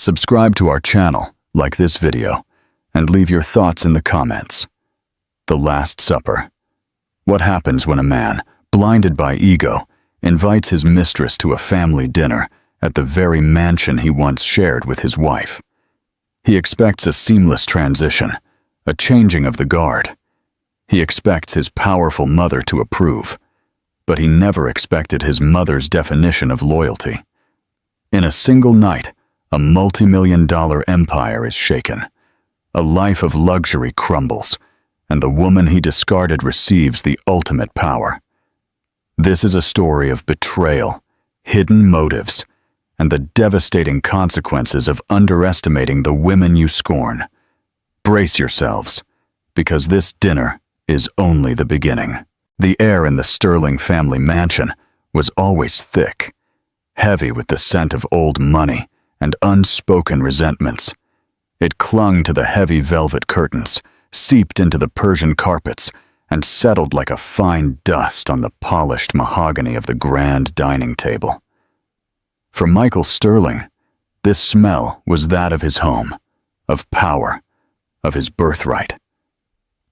Subscribe to our channel, like this video, and leave your thoughts in the comments. The Last Supper. What happens when a man, blinded by ego, invites his mistress to a family dinner at the very mansion he once shared with his wife? He expects a seamless transition, a changing of the guard. He expects his powerful mother to approve, but he never expected his mother's definition of loyalty. In a single night, a multi-million-dollar empire is shaken. A life of luxury crumbles, and the woman he discarded receives the ultimate power. This is a story of betrayal, hidden motives, and the devastating consequences of underestimating the women you scorn. Brace yourselves, because this dinner is only the beginning. The air in the Sterling family mansion was always thick, heavy with the scent of old money and unspoken resentments. It clung to the heavy velvet curtains, seeped into the Persian carpets, and settled like a fine dust on the polished mahogany of the grand dining table. For Michael Sterling, this smell was that of his home, of power, of his birthright.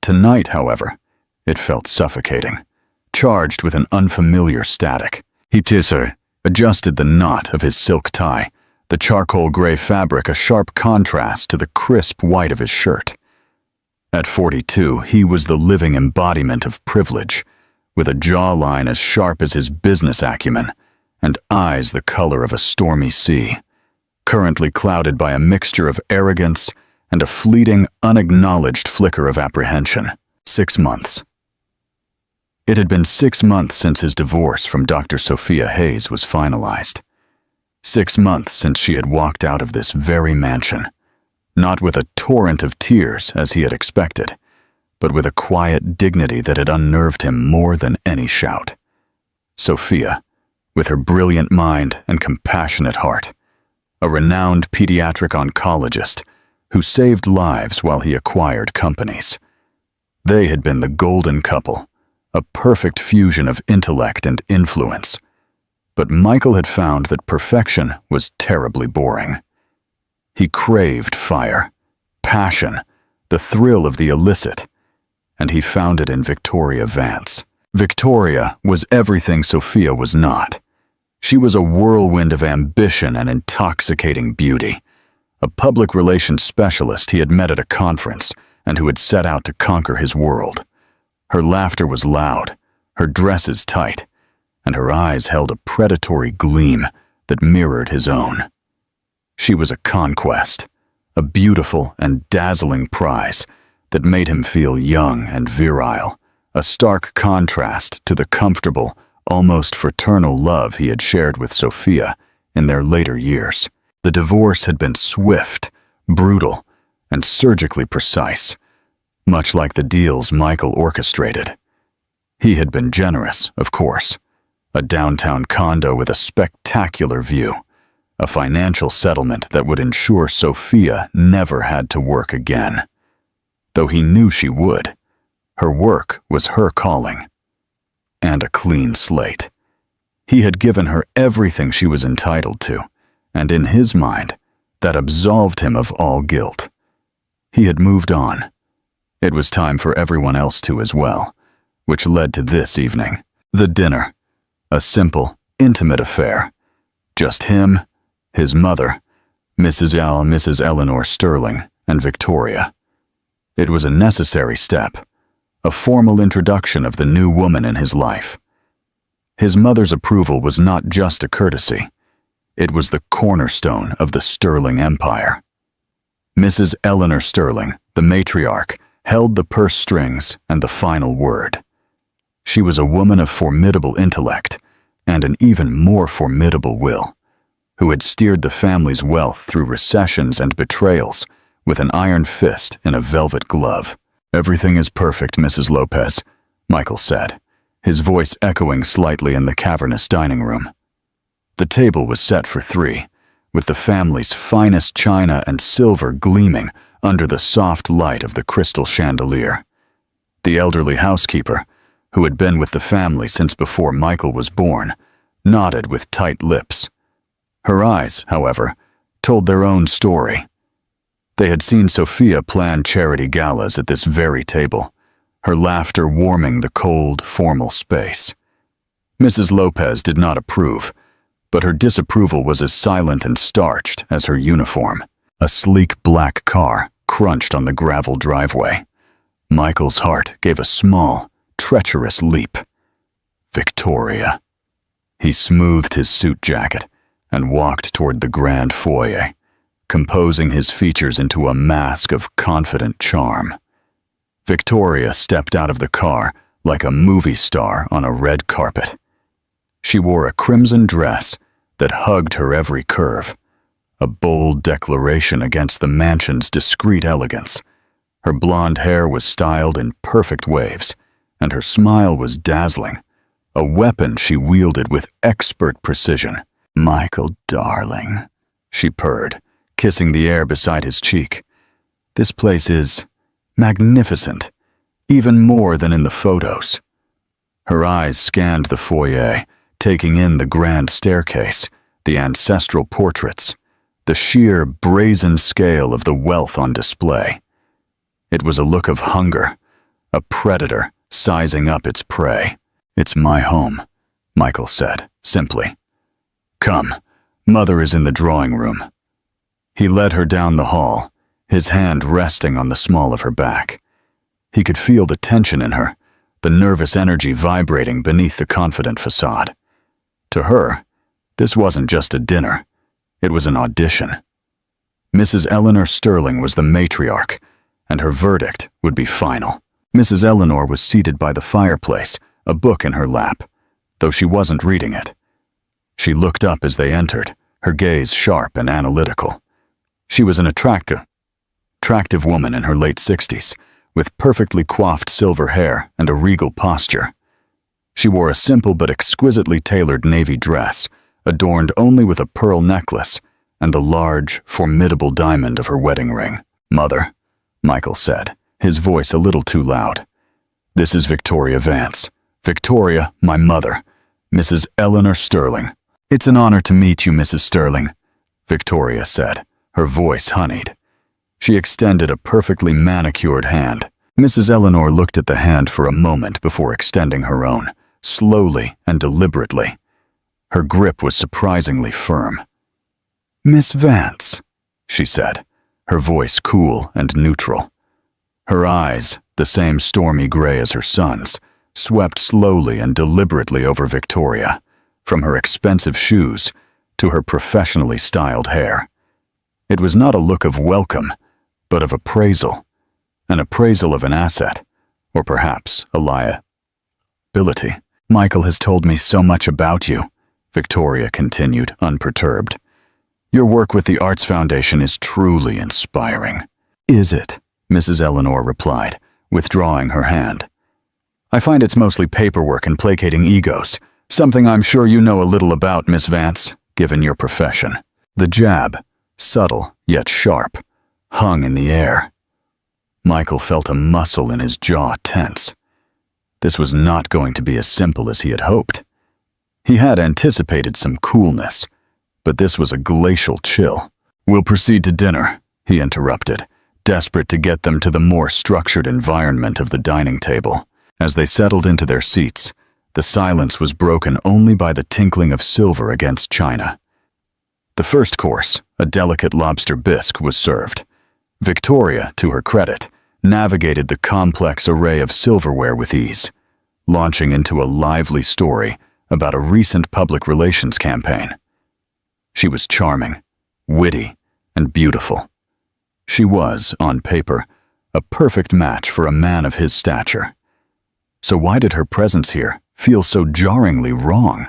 Tonight, however, it felt suffocating, charged with an unfamiliar static. He adjusted the knot of his silk tie, the charcoal gray fabric a sharp contrast to the crisp white of his shirt. At 42, he was the living embodiment of privilege, with a jawline as sharp as his business acumen, and eyes the color of a stormy sea, currently clouded by a mixture of arrogance and a fleeting, unacknowledged flicker of apprehension. 6 months. It had been 6 months since his divorce from Dr. Sophia Hayes was finalized. 6 months since she had walked out of this very mansion, not with a torrent of tears as he had expected, but with a quiet dignity that had unnerved him more than any shout. Sophia, with her brilliant mind and compassionate heart, a renowned pediatric oncologist who saved lives while he acquired companies. They had been the golden couple, a perfect fusion of intellect and influence. But Michael had found that perfection was terribly boring. He craved fire, passion, the thrill of the illicit, and he found it in Victoria Vance. Victoria was everything Sophia was not. She was a whirlwind of ambition and intoxicating beauty, a public relations specialist he had met at a conference and who had set out to conquer his world. Her laughter was loud, her dresses tight, and her eyes held a predatory gleam that mirrored his own. She was a conquest, a beautiful and dazzling prize that made him feel young and virile, a stark contrast to the comfortable, almost fraternal love he had shared with Sophia in their later years. The divorce had been swift, brutal, and surgically precise, much like the deals Michael orchestrated. He had been generous, of course. A downtown condo with a spectacular view, a financial settlement that would ensure Sophia never had to work again. Though he knew she would, her work was her calling. And a clean slate. He had given her everything she was entitled to, and in his mind, that absolved him of all guilt. He had moved on. It was time for everyone else to as well, which led to this evening, the dinner. A simple, intimate affair. Just him, his mother, Mrs. Eleanor Sterling, and Victoria. It was a necessary step, a formal introduction of the new woman in his life. His mother's approval was not just a courtesy. It was the cornerstone of the Sterling empire. Mrs. Eleanor Sterling, the matriarch, held the purse strings and the final word. She was a woman of formidable intellect and an even more formidable will, who had steered the family's wealth through recessions and betrayals with an iron fist in a velvet glove. "Everything is perfect, Mrs. Lopez," Michael said, his voice echoing slightly in the cavernous dining room. The table was set for 3, with the family's finest china and silver gleaming under the soft light of the crystal chandelier. The elderly housekeeper, who had been with the family since before Michael was born, nodded with tight lips. Her eyes, however, told their own story. They had seen Sophia plan charity galas at this very table, her laughter warming the cold, formal space. Mrs. Lopez did not approve, but her disapproval was as silent and starched as her uniform. A sleek black car crunched on the gravel driveway. Michael's heart gave a small, treacherous leap. Victoria. He smoothed his suit jacket and walked toward the grand foyer, composing his features into a mask of confident charm. Victoria stepped out of the car like a movie star on a red carpet. She wore a crimson dress that hugged her every curve, a bold declaration against the mansion's discreet elegance. Her blonde hair was styled in perfect waves, and her smile was dazzling, a weapon she wielded with expert precision. "Michael, darling," she purred, kissing the air beside his cheek. "This place is magnificent, even more than in the photos." Her eyes scanned the foyer, taking in the grand staircase, the ancestral portraits, the sheer brazen scale of the wealth on display. It was a look of hunger, a predator sizing up its prey. "It's my home," Michael said, simply. "Come, Mother is in the drawing room." He led her down the hall, his hand resting on the small of her back. He could feel the tension in her, the nervous energy vibrating beneath the confident facade. To her, this wasn't just a dinner, it was an audition. Mrs. Eleanor Sterling was the matriarch, and her verdict would be final. Mrs. Eleanor was seated by the fireplace, a book in her lap, though she wasn't reading it. She looked up as they entered, her gaze sharp and analytical. She was an attractive woman in her late 60s, with perfectly coiffed silver hair and a regal posture. She wore a simple but exquisitely tailored navy dress, adorned only with a pearl necklace and the large, formidable diamond of her wedding ring. "Mother," Michael said, his voice a little too loud. "This is Victoria Vance. Victoria, my mother, Mrs. Eleanor Sterling." "It's an honor to meet you, Mrs. Sterling," Victoria said, her voice honeyed. She extended a perfectly manicured hand. Mrs. Eleanor looked at the hand for a moment before extending her own, slowly and deliberately. Her grip was surprisingly firm. "Miss Vance," she said, her voice cool and neutral. Her eyes, the same stormy gray as her son's, swept slowly and deliberately over Victoria, from her expensive shoes to her professionally styled hair. It was not a look of welcome, but of appraisal, an appraisal of an asset, or perhaps a liability. "Michael has told me so much about you," Victoria continued, unperturbed. "Your work with the Arts Foundation is truly inspiring." "Is it?" Mrs. Eleanor replied, withdrawing her hand. "I find it's mostly paperwork and placating egos, something I'm sure you know a little about, Miss Vance, given your profession." The jab, subtle yet sharp, hung in the air. Michael felt a muscle in his jaw tense. This was not going to be as simple as he had hoped. He had anticipated some coolness, but this was a glacial chill. "We'll proceed to dinner," he interrupted, desperate to get them to the more structured environment of the dining table. As they settled into their seats, the silence was broken only by the tinkling of silver against china. The first course, a delicate lobster bisque, was served. Victoria, to her credit, navigated the complex array of silverware with ease, launching into a lively story about a recent public relations campaign. She was charming, witty, and beautiful. She was, on paper, a perfect match for a man of his stature. So why did her presence here feel so jarringly wrong?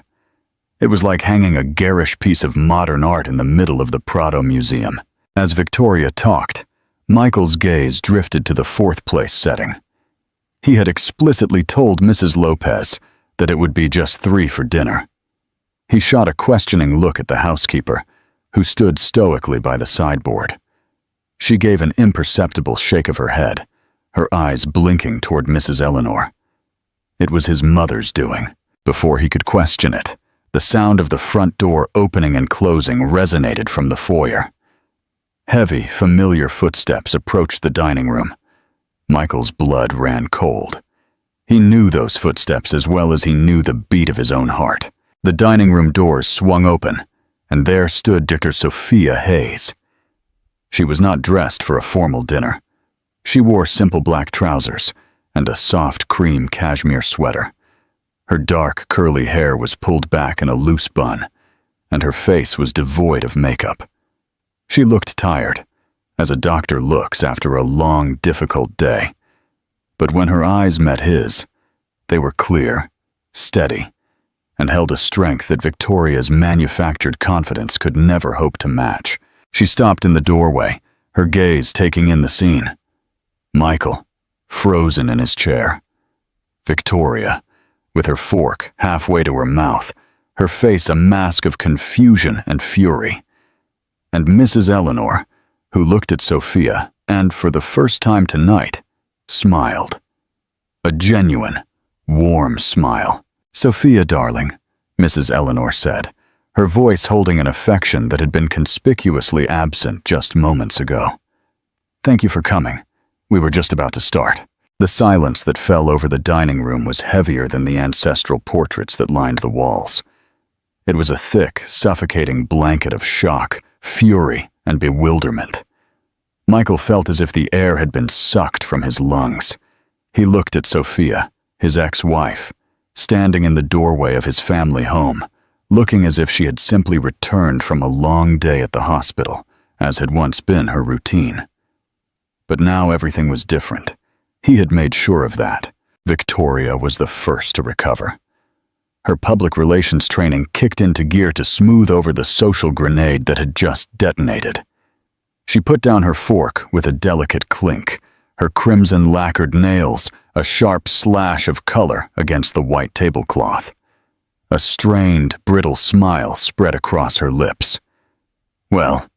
It was like hanging a garish piece of modern art in the middle of the Prado Museum. As Victoria talked, Michael's gaze drifted to the fourth-place setting. He had explicitly told Mrs. Lopez that it would be just 3 for dinner. He shot a questioning look at the housekeeper, who stood stoically by the sideboard. She gave an imperceptible shake of her head, her eyes blinking toward Mrs. Eleanor. It was his mother's doing. Before he could question it, the sound of the front door opening and closing resonated from the foyer. Heavy, familiar footsteps approached the dining room. Michael's blood ran cold. He knew those footsteps as well as he knew the beat of his own heart. The dining room doors swung open, and there stood Dr. Sophia Hayes. She was not dressed for a formal dinner. She wore simple black trousers and a soft cream cashmere sweater. Her dark, curly hair was pulled back in a loose bun, and her face was devoid of makeup. She looked tired, as a doctor looks after a long, difficult day. But when her eyes met his, they were clear, steady, and held a strength that Victoria's manufactured confidence could never hope to match. She stopped in the doorway, her gaze taking in the scene. Michael, frozen in his chair. Victoria, with her fork halfway to her mouth, her face a mask of confusion and fury. And Mrs. Eleanor, who looked at Sophia and, for the first time tonight, smiled. A genuine, warm smile. "Sophia, darling," Mrs. Eleanor said, her voice holding an affection that had been conspicuously absent just moments ago. "Thank you for coming. We were just about to start." The silence that fell over the dining room was heavier than the ancestral portraits that lined the walls. It was a thick, suffocating blanket of shock, fury, and bewilderment. Michael felt as if the air had been sucked from his lungs. He looked at Sophia, his ex-wife, standing in the doorway of his family home, looking as if she had simply returned from a long day at the hospital, as had once been her routine. But now everything was different. He had made sure of that. Victoria was the first to recover. Her public relations training kicked into gear to smooth over the social grenade that had just detonated. She put down her fork with a delicate clink, her crimson lacquered nails a sharp slash of color against the white tablecloth. A strained, brittle smile spread across her lips. "Well,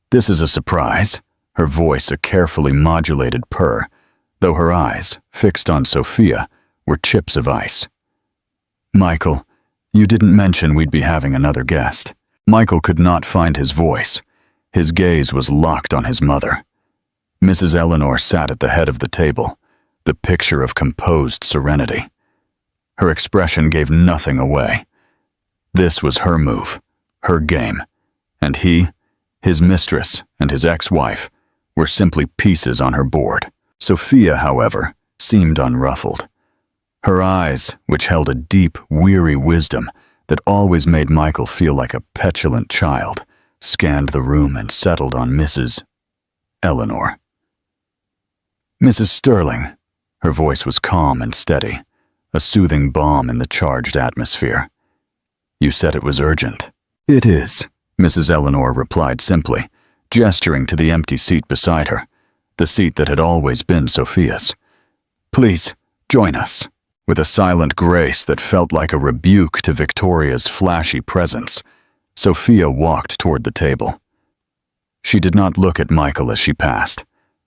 this is a surprise," her voice a carefully modulated purr, though her eyes, fixed on Sophia, were chips of ice. "Michael, you didn't mention we'd be having another guest." Michael could not find his voice. His gaze was locked on his mother. Mrs. Eleanor sat at the head of the table, the picture of composed serenity. Her expression gave nothing away. This was her move, her game, and he, his mistress, and his ex-wife were simply pieces on her board. Sophia, however, seemed unruffled. Her eyes, which held a deep, weary wisdom that always made Michael feel like a petulant child, scanned the room and settled on Mrs. Eleanor. "Mrs. Sterling," her voice was calm and steady, a soothing balm in the charged atmosphere. "You said it was urgent." "It is," Mrs. Eleanor replied simply, gesturing to the empty seat beside her, the seat that had always been Sophia's. "Please, join us." With a silent grace that felt like a rebuke to Victoria's flashy presence, Sophia walked toward the table. She did not look at Michael as she passed,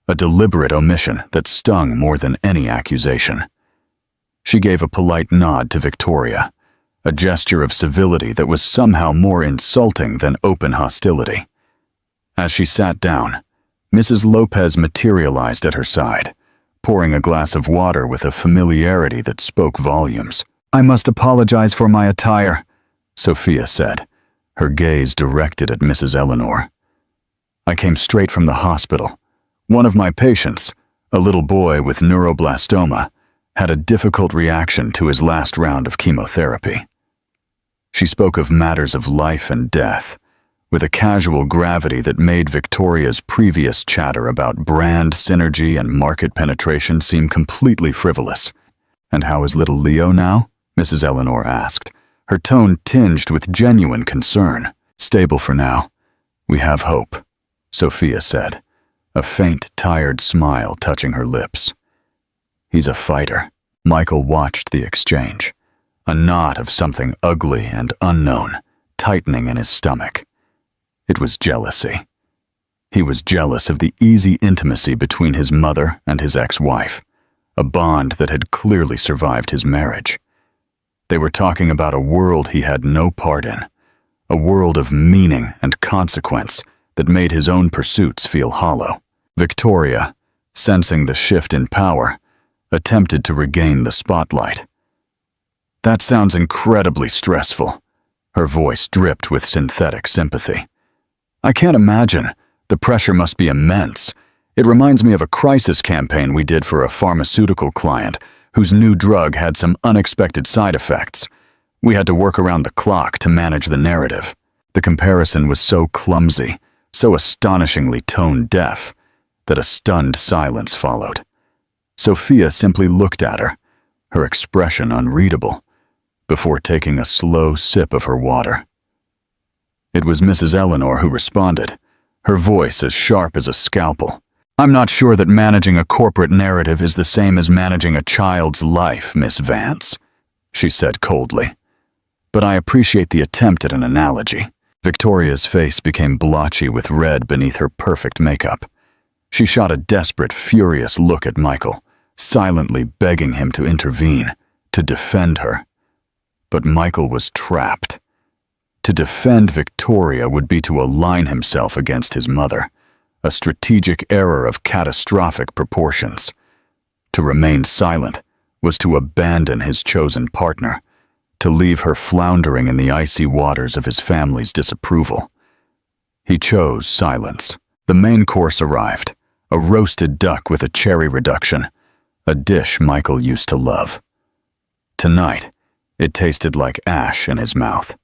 a deliberate omission that stung more than any accusation. She gave a polite nod to Victoria, a gesture of civility that was somehow more insulting than open hostility. As she sat down, Mrs. Lopez materialized at her side, pouring a glass of water with a familiarity that spoke volumes. "I must apologize for my attire," Sophia said, her gaze directed at Mrs. Eleanor. "I came straight from the hospital. One of my patients, a little boy with neuroblastoma, had a difficult reaction to his last round of chemotherapy." She spoke of matters of life and death, with a casual gravity that made Victoria's previous chatter about brand synergy and market penetration seem completely frivolous. "And how is little Leo now?" Mrs. Eleanor asked, her tone tinged with genuine concern. "Stable for now. We have hope," Sophia said, a faint, tired smile touching her lips. "He's a fighter." Michael watched the exchange, a knot of something ugly and unknown tightening in his stomach. It was jealousy. He was jealous of the easy intimacy between his mother and his ex-wife, a bond that had clearly survived his marriage. They were talking about a world he had no part in, a world of meaning and consequence that made his own pursuits feel hollow. Victoria, sensing the shift in power, attempted to regain the spotlight. "That sounds incredibly stressful." Her voice dripped with synthetic sympathy. "I can't imagine. The pressure must be immense. It reminds me of a crisis campaign we did for a pharmaceutical client whose new drug had some unexpected side effects. We had to work around the clock to manage the narrative." The comparison was so clumsy, so astonishingly tone-deaf, that a stunned silence followed. Sophia simply looked at her, her expression unreadable, before taking a slow sip of her water. It was Mrs. Eleanor who responded, her voice as sharp as a scalpel. "I'm not sure that managing a corporate narrative is the same as managing a child's life, Miss Vance," she said coldly. "But I appreciate the attempt at an analogy." Victoria's face became blotchy with red beneath her perfect makeup. She shot a desperate, furious look at Michael, silently begging him to intervene, to defend her. But Michael was trapped. To defend Victoria would be to align himself against his mother, a strategic error of catastrophic proportions. To remain silent was to abandon his chosen partner, to leave her floundering in the icy waters of his family's disapproval. He chose silence. The main course arrived, a roasted duck with a cherry reduction, a dish Michael used to love. Tonight, it tasted like ash in his mouth.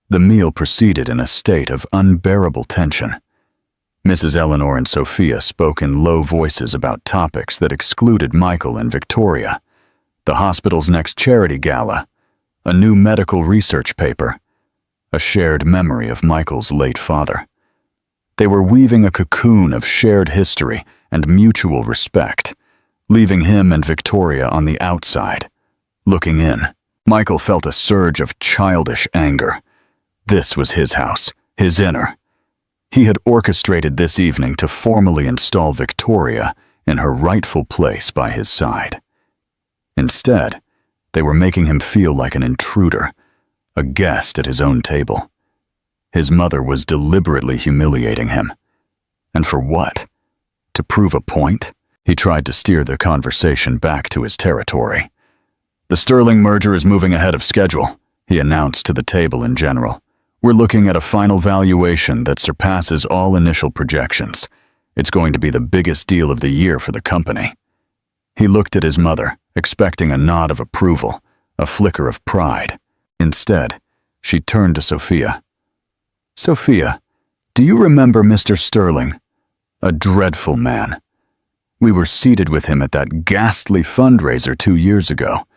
The meal proceeded in a state of unbearable tension. Mrs. Eleanor and Sophia spoke in low voices about topics that excluded Michael and Victoria: the hospital's next charity gala, a new medical research paper, a shared memory of Michael's late father. They were weaving a cocoon of shared history and mutual respect, leaving him and Victoria on the outside, looking in. Michael felt a surge of childish anger. This was his house, his inner. He had orchestrated this evening to formally install Victoria in her rightful place by his side. Instead, they were making him feel like an intruder, a guest at his own table. His mother was deliberately humiliating him. And for what? To prove a point? He tried to steer the conversation back to his territory. "The Sterling merger is moving ahead of schedule," he announced to the table in general. "We're looking at a final valuation that surpasses all initial projections. It's going to be the biggest deal of the year for the company." He looked at his mother, expecting a nod of approval, a flicker of pride. Instead, she turned to Sophia. "Sophia, do you remember Mr. Sterling? A dreadful man. We were seated with him at that ghastly fundraiser 2 years ago.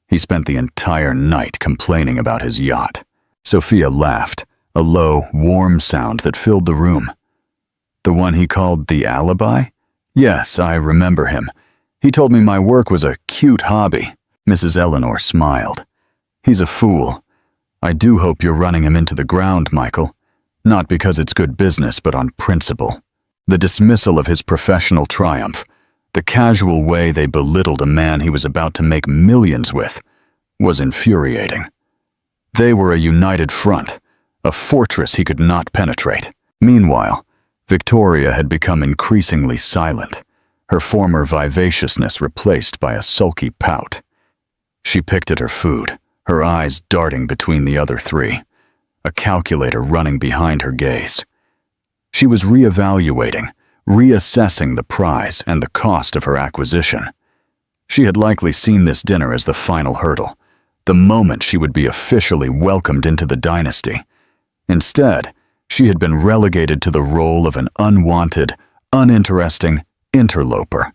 He spent the entire night complaining about his yacht." Sophia laughed, a low, warm sound that filled the room. "The one he called the alibi? Yes, I remember him. He told me my work was a cute hobby." Mrs. Eleanor smiled. "He's a fool. I do hope you're running him into the ground, Michael. Not because it's good business, but on principle." The dismissal of his professional triumph, the casual way they belittled a man he was about to make millions with, was infuriating. They were a united front, a fortress he could not penetrate. Meanwhile, Victoria had become increasingly silent, her former vivaciousness replaced by a sulky pout. She picked at her food, her eyes darting between the other three, a calculator running behind her gaze. She was reevaluating, reassessing the prize and the cost of her acquisition. She had likely seen this dinner as the final hurdle, the moment she would be officially welcomed into the dynasty. Instead, she had been relegated to the role of an unwanted, uninteresting interloper.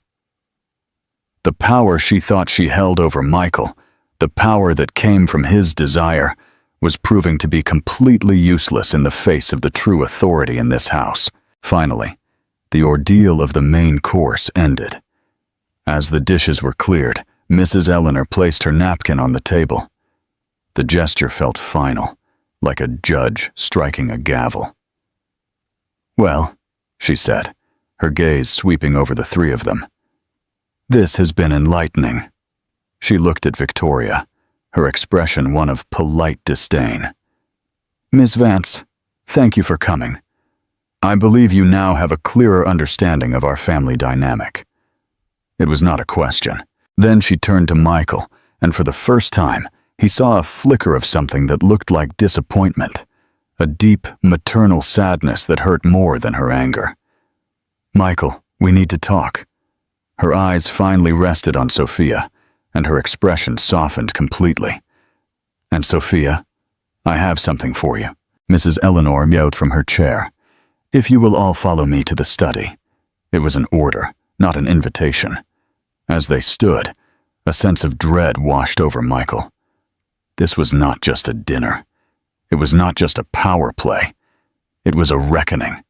The power she thought she held over Michael, the power that came from his desire, was proving to be completely useless in the face of the true authority in this house. Finally, the ordeal of the main course ended. As the dishes were cleared, Mrs. Eleanor placed her napkin on the table. The gesture felt final, like a judge striking a gavel. "Well," she said, her gaze sweeping over the three of them. "This has been enlightening." She looked at Victoria, her expression one of polite disdain. "Miss Vance, thank you for coming. I believe you now have a clearer understanding of our family dynamic." It was not a question. Then she turned to Michael, and for the first time, he saw a flicker of something that looked like disappointment, a deep, maternal sadness that hurt more than her anger. "Michael, we need to talk." Her eyes finally rested on Sophia, and her expression softened completely. "And Sophia, I have something for you." Mrs. Eleanor meowed from her chair. "If you will all follow me to the study." It was an order, not an invitation. As they stood, a sense of dread washed over Michael. This was not just a dinner. It was not just a power play. It was a reckoning.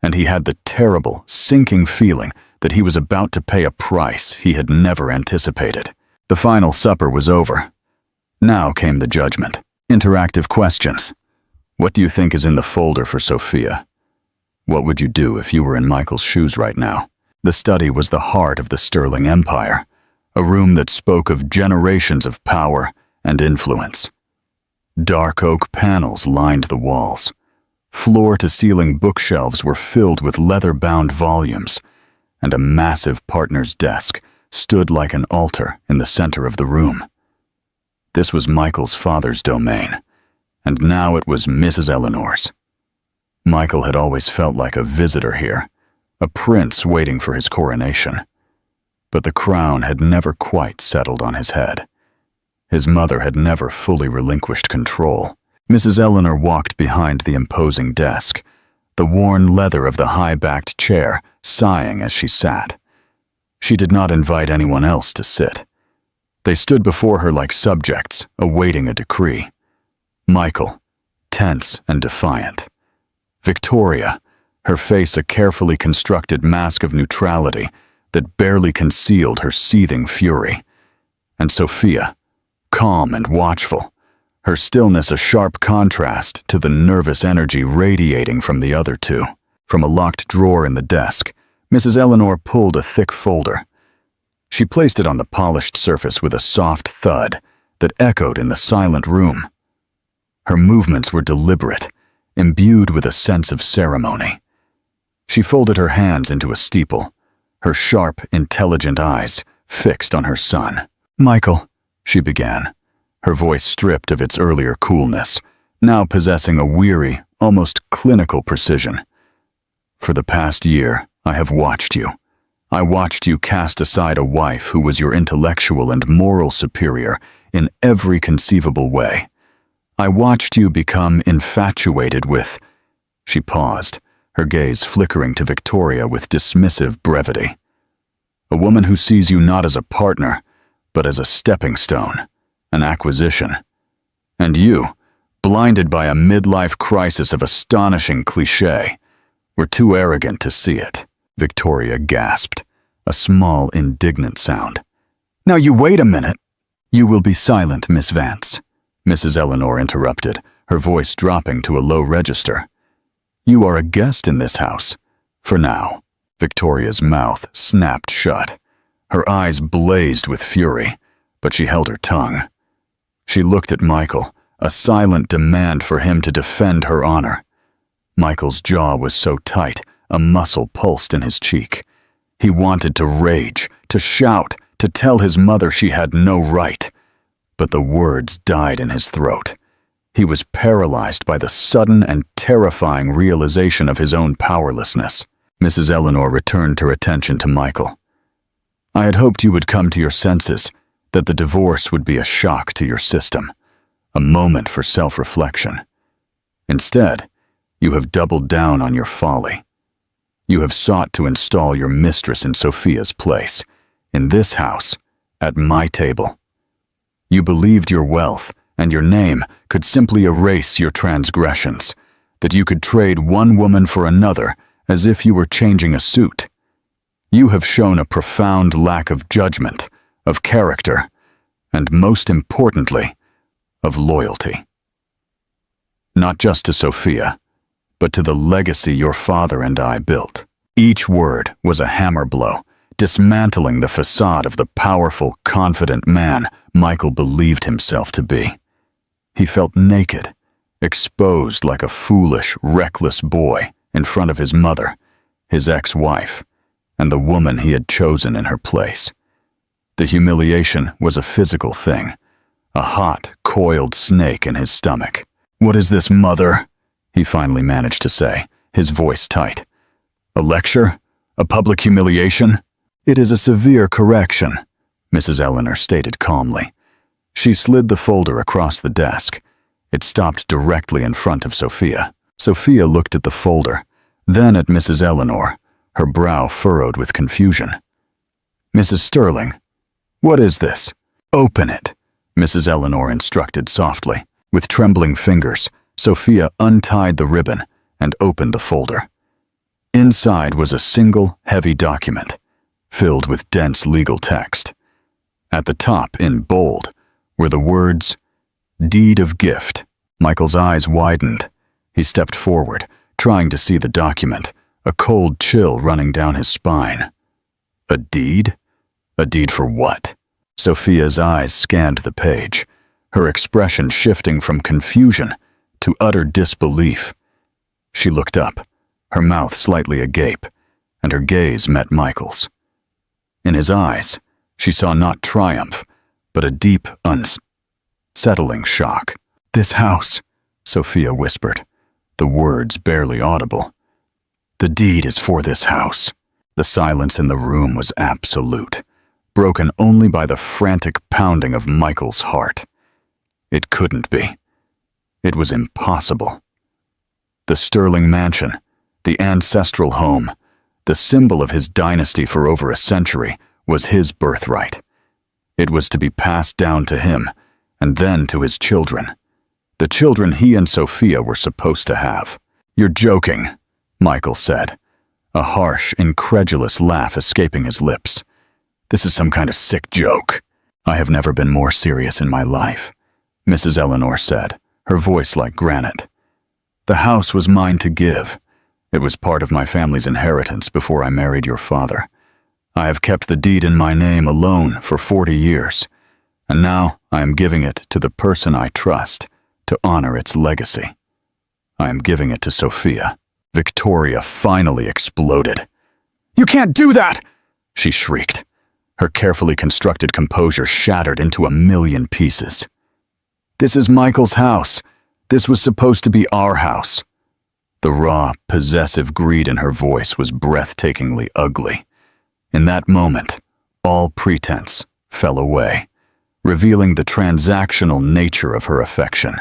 And he had the terrible, sinking feeling that he was about to pay a price he had never anticipated. The final supper was over. Now came the judgment. Interactive questions. What do you think is in the folder for Sophia? What would you do if you were in Michael's shoes right now? The study was the heart of the Sterling Empire, a room that spoke of generations of power and influence. Dark oak panels lined the walls. Floor-to-ceiling bookshelves were filled with leather-bound volumes, and a massive partner's desk stood like an altar in the center of the room. This was Michael's father's domain, and now it was Mrs. Eleanor's. Michael had always felt like a visitor here, a prince waiting for his coronation. But the crown had never quite settled on his head. His mother had never fully relinquished control. Mrs. Eleanor walked behind the imposing desk, the worn leather of the high-backed chair sighing as she sat. She did not invite anyone else to sit. They stood before her like subjects, awaiting a decree. Michael, tense and defiant. Victoria, her face a carefully constructed mask of neutrality that barely concealed her seething fury. And Sophia, calm and watchful, her stillness a sharp contrast to the nervous energy radiating from the other two. From a locked drawer in the desk, Mrs. Eleanor pulled a thick folder. She placed it on the polished surface with a soft thud that echoed in the silent room. Her movements were deliberate, imbued with a sense of ceremony. She folded her hands into a steeple, her sharp, intelligent eyes fixed on her son. "Michael," she began, her voice stripped of its earlier coolness, now possessing a weary, almost clinical precision. "For the past year, I have watched you. I watched you cast aside a wife who was your intellectual and moral superior in every conceivable way. I watched you become infatuated with—" She paused, her gaze flickering to Victoria with dismissive brevity. "A woman who sees you not as a partner, but as a stepping stone, an acquisition. And you, blinded by a midlife crisis of astonishing cliché, were too arrogant to see it." Victoria gasped, a small, indignant sound. "Now you wait a minute." "You will be silent, Miss Vance," Mrs. Eleanor interrupted, her voice dropping to a low register. "You are a guest in this house, for now." Victoria's mouth snapped shut. Her eyes blazed with fury, but she held her tongue. She looked at Michael, a silent demand for him to defend her honor. Michael's jaw was so tight, a muscle pulsed in his cheek. He wanted to rage, to shout, to tell his mother she had no right. But the words died in his throat. He was paralyzed by the sudden and terrifying realization of his own powerlessness. Mrs. Eleanor returned her attention to Michael. "I had hoped you would come to your senses, that the divorce would be a shock to your system, a moment for self-reflection. Instead, you have doubled down on your folly. You have sought to install your mistress in Sophia's place, in this house, at my table. You believed your wealth and your name could simply erase your transgressions, that you could trade one woman for another as if you were changing a suit. You have shown a profound lack of judgment, of character, and most importantly, of loyalty. Not just to Sophia, but to the legacy your father and I built." Each word was a hammer blow, dismantling the facade of the powerful, confident man Michael believed himself to be. He felt naked, exposed like a foolish, reckless boy in front of his mother, his ex-wife, and the woman he had chosen in her place. The humiliation was a physical thing, a hot, coiled snake in his stomach. "What is this, Mother?" he finally managed to say, his voice tight. "A lecture? A public humiliation?" "It is a severe correction," Mrs. Eleanor stated calmly. She slid the folder across the desk. It stopped directly in front of Sophia. Sophia looked at the folder, then at Mrs. Eleanor, her brow furrowed with confusion. "Mrs. Sterling, what is this?" "Open it," Mrs. Eleanor instructed softly. With trembling fingers, Sophia untied the ribbon and opened the folder. Inside was a single, heavy document, filled with dense legal text. At the top, in bold, were the words, "Deed of Gift." Michael's eyes widened. He stepped forward, trying to see the document, a cold chill running down his spine. A deed? A deed for what? Sophia's eyes scanned the page, her expression shifting from confusion to utter disbelief. She looked up, her mouth slightly agape, and her gaze met Michael's. In his eyes, she saw not triumph, but a deep, unsettling shock. "This house," Sophia whispered, the words barely audible. "The deed is for this house." The silence in the room was absolute, broken only by the frantic pounding of Michael's heart. It couldn't be. It was impossible. The Sterling mansion, the ancestral home, the symbol of his dynasty for over a century, was his birthright. It was to be passed down to him, and then to his children. The children he and Sophia were supposed to have. "You're joking," Michael said, a harsh, incredulous laugh escaping his lips. "This is some kind of sick joke." "I have never been more serious in my life," Mrs. Eleanor said, her voice like granite. "The house was mine to give. It was part of my family's inheritance before I married your father. I have kept the deed in my name alone for 40 years, and now I am giving it to the person I trust to honor its legacy. I am giving it to Sophia." Victoria finally exploded. "You can't do that!" she shrieked. Her carefully constructed composure shattered into a million pieces. "This is Michael's house. This was supposed to be our house." The raw, possessive greed in her voice was breathtakingly ugly. In that moment, all pretense fell away, revealing the transactional nature of her affection.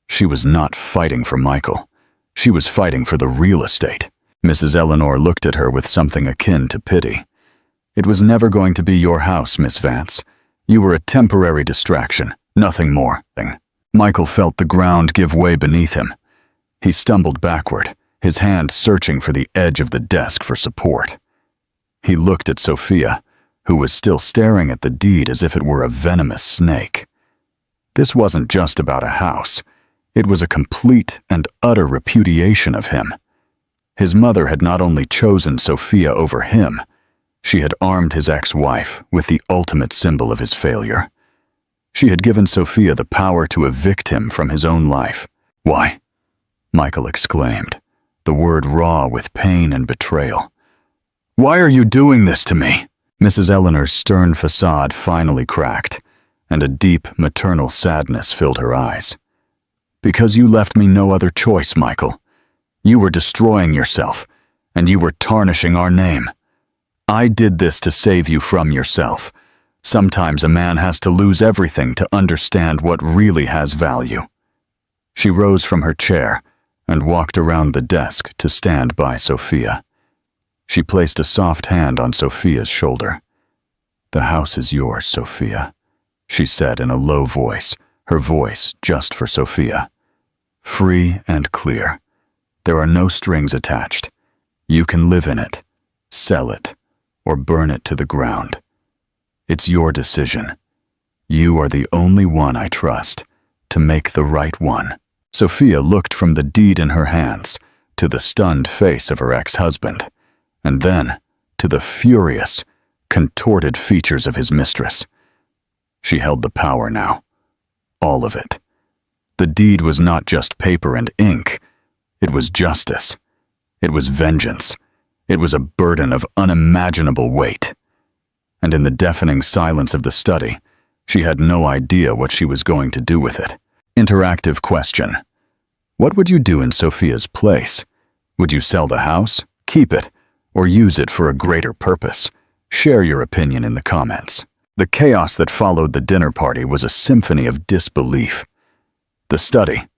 She was not fighting for Michael. She was fighting for the real estate. Mrs. Eleanor looked at her with something akin to pity. "It was never going to be your house, Miss Vance. You were a temporary distraction, nothing more." Michael felt the ground give way beneath him. He stumbled backward, his hand searching for the edge of the desk for support. He looked at Sophia, who was still staring at the deed as if it were a venomous snake. This wasn't just about a house. It was a complete and utter repudiation of him. His mother had not only chosen Sophia over him, she had armed his ex-wife with the ultimate symbol of his failure. She had given Sophia the power to evict him from his own life. "Why?" Michael exclaimed, the word raw with pain and betrayal. "Why are you doing this to me?" Mrs. Eleanor's stern facade finally cracked, and a deep maternal sadness filled her eyes. "Because you left me no other choice, Michael. You were destroying yourself, and you were tarnishing our name. I did this to save you from yourself. Sometimes a man has to lose everything to understand what really has value." She rose from her chair and walked around the desk to stand by Sophia. She placed a soft hand on Sophia's shoulder. "The house is yours, Sophia," she said in a low voice, her voice just for Sophia. "Free and clear. There are no strings attached. You can live in it, sell it, or burn it to the ground. It's your decision. You are the only one I trust to make the right one." Sophia looked from the deed in her hands to the stunned face of her ex-husband, and then to the furious, contorted features of his mistress. She held the power now. All of it. The deed was not just paper and ink. It was justice. It was vengeance. It was a burden of unimaginable weight. And in the deafening silence of the study, she had no idea what she was going to do with it. Interactive question. What would you do in Sophia's place? Would you sell the house, keep it, or use it for a greater purpose? Share your opinion in the comments. The chaos that followed the dinner party was a symphony of disbelief. The study,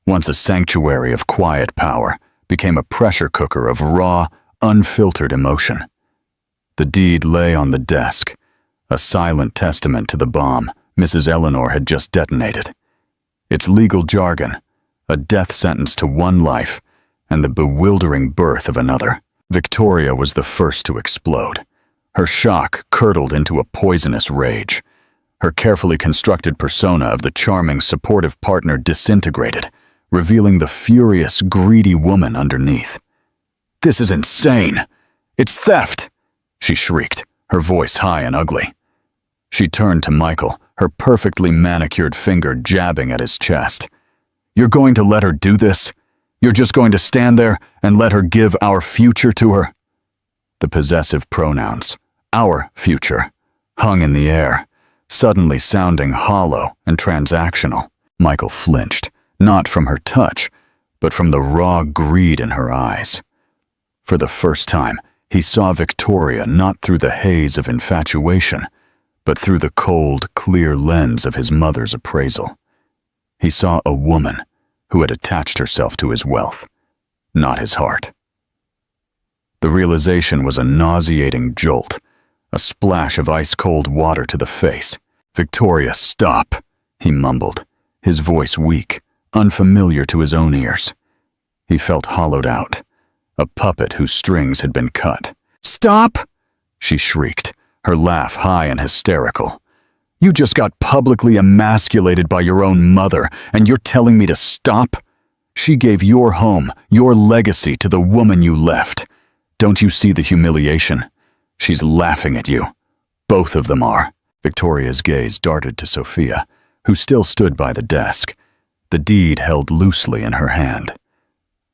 once a sanctuary of quiet power, became a pressure cooker of raw, unfiltered emotion. The deed lay on the desk, a silent testament to the bomb Mrs. Eleanor had just detonated. Its legal jargon, a death sentence to one life, and the bewildering birth of another. Victoria was the first to explode. Her shock curdled into a poisonous rage. Her carefully constructed persona of the charming, supportive partner disintegrated, revealing the furious, greedy woman underneath. "This is insane! It's theft!" she shrieked, her voice high and ugly. She turned to Michael, her perfectly manicured finger jabbing at his chest. "You're going to let her do this? You're just going to stand there and let her give our future to her?" The possessive pronouns, "our future," hung in the air, suddenly sounding hollow and transactional. Michael flinched, not from her touch, but from the raw greed in her eyes. For the first time, he saw Victoria not through the haze of infatuation, but through the cold, clear lens of his mother's appraisal. He saw a woman who had attached herself to his wealth, not his heart. The realization was a nauseating jolt, a splash of ice-cold water to the face. "Victoria, stop," he mumbled, his voice weak, unfamiliar to his own ears. He felt hollowed out, a puppet whose strings had been cut. "Stop!" she shrieked, her laugh high and hysterical. "You just got publicly emasculated by your own mother, and you're telling me to stop? She gave your home, your legacy to the woman you left. Don't you see the humiliation? She's laughing at you. Both of them are." Victoria's gaze darted to Sophia, who still stood by the desk, the deed held loosely in her hand.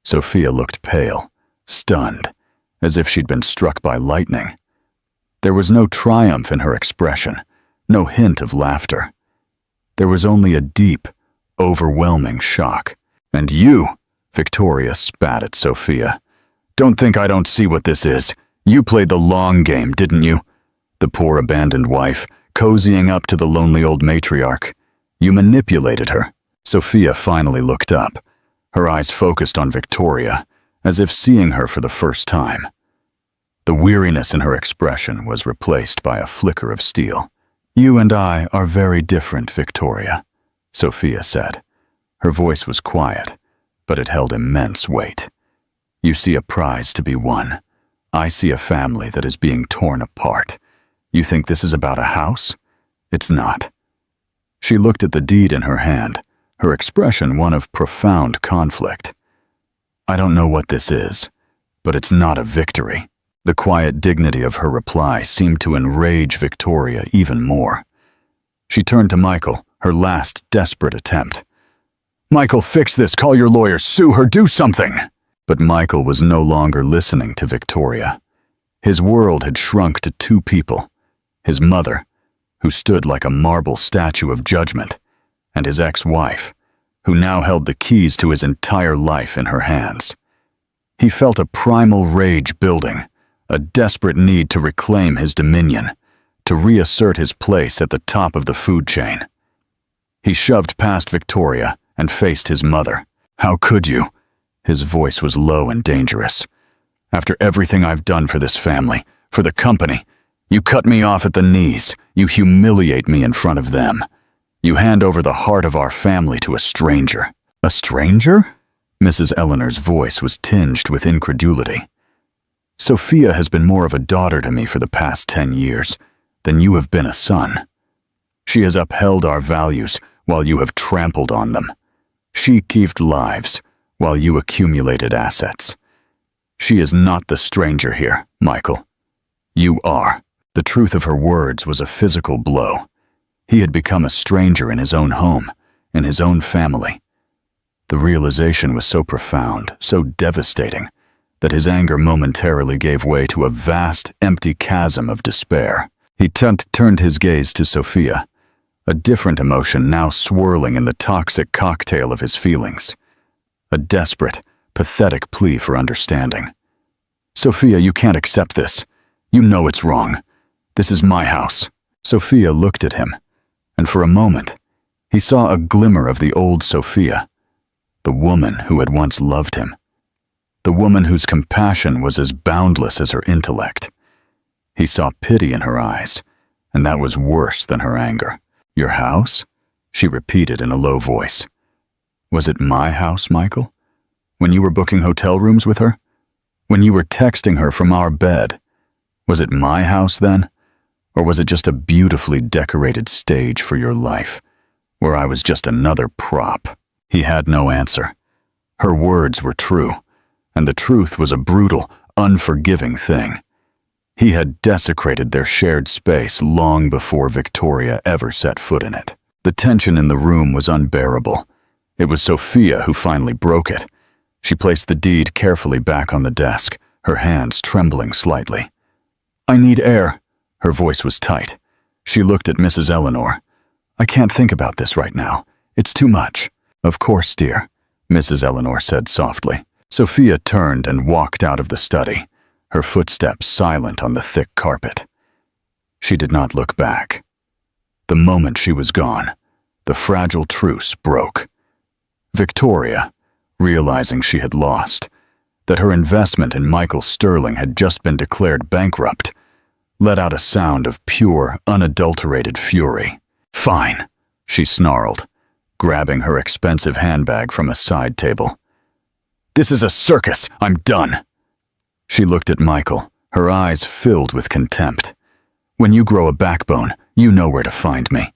Sophia looked pale, stunned, as if she'd been struck by lightning. There was no triumph in her expression, no hint of laughter. There was only a deep, overwhelming shock. "And you," Victoria spat at Sophia. "Don't think I don't see what this is. You played the long game, didn't you? The poor abandoned wife, cozying up to the lonely old matriarch. You manipulated her." Sophia finally looked up, her eyes focused on Victoria, as if seeing her for the first time. The weariness in her expression was replaced by a flicker of steel. "You and I are very different, Victoria," Sophia said. Her voice was quiet, but it held immense weight. "You see a prize to be won. I see a family that is being torn apart. You think this is about a house? It's not." She looked at the deed in her hand, her expression one of profound conflict. "I don't know what this is, but it's not a victory." The quiet dignity of her reply seemed to enrage Victoria even more. She turned to Michael, her last desperate attempt. "Michael, fix this, call your lawyer, sue her, do something!" But Michael was no longer listening to Victoria. His world had shrunk to two people, his mother, who stood like a marble statue of judgment, and his ex-wife, who now held the keys to his entire life in her hands. He felt a primal rage building, a desperate need to reclaim his dominion, to reassert his place at the top of the food chain. He shoved past Victoria and faced his mother. "How could you?" His voice was low and dangerous. "After everything I've done for this family, for the company, you cut me off at the knees, you humiliate me in front of them. You hand over the heart of our family to a stranger." "A stranger?" Mrs. Eleanor's voice was tinged with incredulity. "Sophia has been more of a daughter to me for the past 10 years than you have been a son. She has upheld our values while you have trampled on them. She gave lives while you accumulated assets. She is not the stranger here, Michael. You are." The truth of her words was a physical blow. He had become a stranger in his own home, in his own family. The realization was so profound, so devastating, that his anger momentarily gave way to a vast, empty chasm of despair. He turned his gaze to Sophia, a different emotion now swirling in the toxic cocktail of his feelings. A desperate, pathetic plea for understanding. "Sophia, you can't accept this. You know it's wrong. This is my house." Sophia looked at him, and for a moment, he saw a glimmer of the old Sophia, the woman who had once loved him, the woman whose compassion was as boundless as her intellect. He saw pity in her eyes, and that was worse than her anger. "Your house?" she repeated in a low voice. "Was it my house, Michael? When you were booking hotel rooms with her? When you were texting her from our bed? Was it my house then? Or was it just a beautifully decorated stage for your life, where I was just another prop?" He had no answer. Her words were true, and the truth was a brutal, unforgiving thing. He had desecrated their shared space long before Victoria ever set foot in it. The tension in the room was unbearable. It was Sophia who finally broke it. She placed the deed carefully back on the desk, her hands trembling slightly. "I need air." Her voice was tight. She looked at Mrs. Eleanor. "I can't think about this right now. It's too much." "Of course, dear," Mrs. Eleanor said softly. Sophia turned and walked out of the study, her footsteps silent on the thick carpet. She did not look back. The moment she was gone, the fragile truce broke. Victoria, realizing she had lost, that her investment in Michael Sterling had just been declared bankrupt, let out a sound of pure, unadulterated fury. "Fine," she snarled, grabbing her expensive handbag from a side table. "This is a circus. I'm done." She looked at Michael, her eyes filled with contempt. "When you grow a backbone, you know where to find me.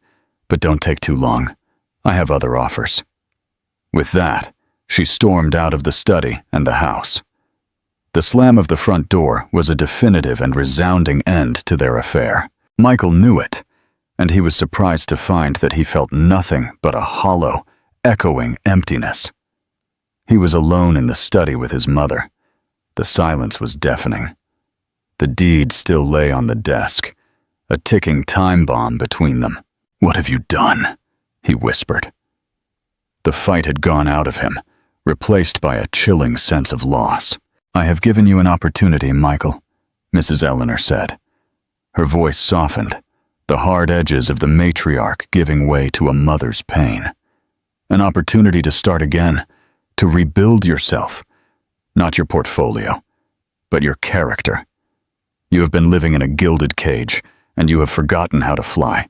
But don't take too long. I have other offers." With that, she stormed out of the study and the house. The slam of the front door was a definitive and resounding end to their affair. Michael knew it, and he was surprised to find that he felt nothing but a hollow, echoing emptiness. He was alone in the study with his mother. The silence was deafening. The deed still lay on the desk, a ticking time bomb between them. "What have you done?" he whispered. The fight had gone out of him, replaced by a chilling sense of loss. "I have given you an opportunity, Michael," Mrs. Eleanor said. Her voice softened, the hard edges of the matriarch giving way to a mother's pain. "An opportunity to start again, to rebuild yourself. Not your portfolio, but your character. You have been living in a gilded cage, and you have forgotten how to fly.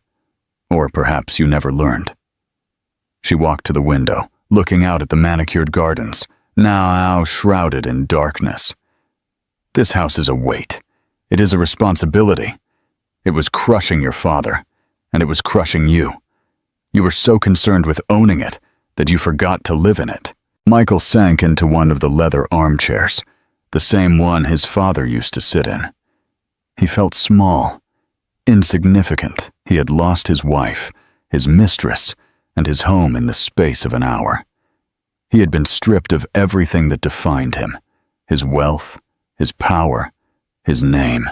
Or perhaps you never learned." She walked to the window, looking out at the manicured gardens, now shrouded in darkness. "This house is a weight. It is a responsibility. It was crushing your father, and it was crushing you. You were so concerned with owning it that you forgot to live in it." Michael sank into one of the leather armchairs, the same one his father used to sit in. He felt small, insignificant. He had lost his wife, his mistress, and his home in the space of an hour. He had been stripped of everything that defined him, his wealth, his power, his name.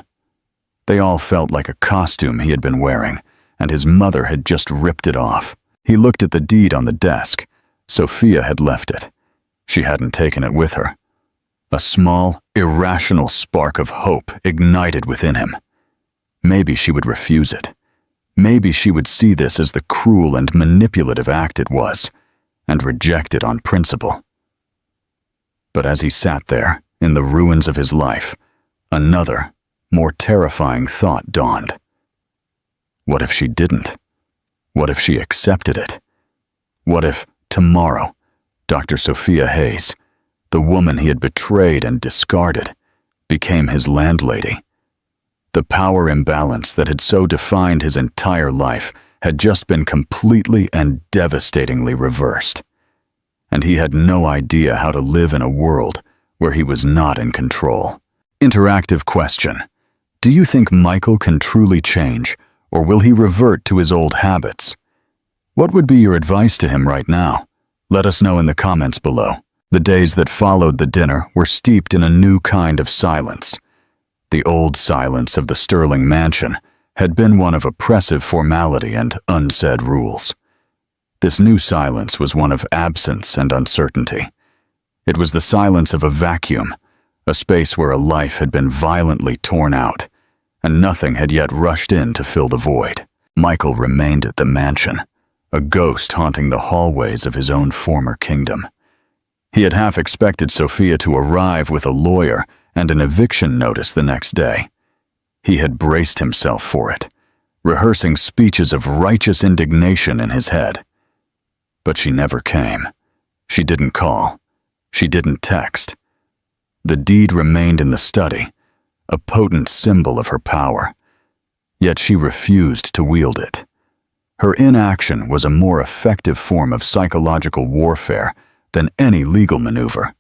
They all felt like a costume he had been wearing, and his mother had just ripped it off. He looked at the deed on the desk. Sophia had left it. She hadn't taken it with her. A small, irrational spark of hope ignited within him. Maybe she would refuse it. Maybe she would see this as the cruel and manipulative act it was, and reject it on principle. But as he sat there, in the ruins of his life, another, more terrifying thought dawned. What if she didn't? What if she accepted it? What if, tomorrow, Dr. Sophia Hayes, the woman he had betrayed and discarded, became his landlady? The power imbalance that had so defined his entire life had just been completely and devastatingly reversed. And he had no idea how to live in a world where he was not in control. Interactive question. Do you think Michael can truly change, or will he revert to his old habits? What would be your advice to him right now? Let us know in the comments below. The days that followed the dinner were steeped in a new kind of silence. The old silence of the Sterling mansion had been one of oppressive formality and unsaid rules. This new silence was one of absence and uncertainty. It was the silence of a vacuum, a space where a life had been violently torn out, and nothing had yet rushed in to fill the void. Michael remained at the mansion, a ghost haunting the hallways of his own former kingdom. He had half expected Sophia to arrive with a lawyer and an eviction notice the next day. He had braced himself for it, rehearsing speeches of righteous indignation in his head. But she never came. She didn't call. She didn't text. The deed remained in the study, a potent symbol of her power. Yet she refused to wield it. Her inaction was a more effective form of psychological warfare than any legal maneuver.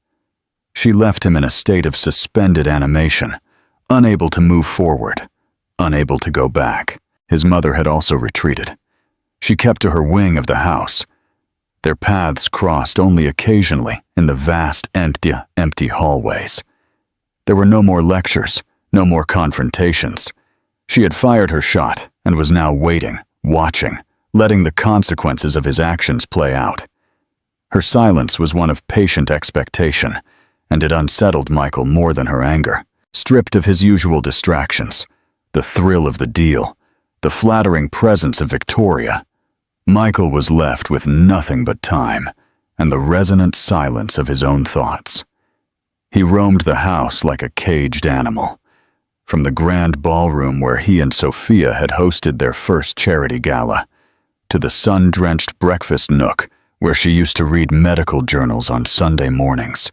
She left him in a state of suspended animation, unable to move forward, unable to go back. His mother had also retreated. She kept to her wing of the house. Their paths crossed only occasionally in the vast, empty hallways. There were no more lectures, no more confrontations. She had fired her shot and was now waiting, watching, letting the consequences of his actions play out. Her silence was one of patient expectation, and it unsettled Michael more than her anger. Stripped of his usual distractions, the thrill of the deal, the flattering presence of Victoria, Michael was left with nothing but time and the resonant silence of his own thoughts. He roamed the house like a caged animal, from the grand ballroom where he and Sophia had hosted their first charity gala, to the sun-drenched breakfast nook where she used to read medical journals on Sunday mornings.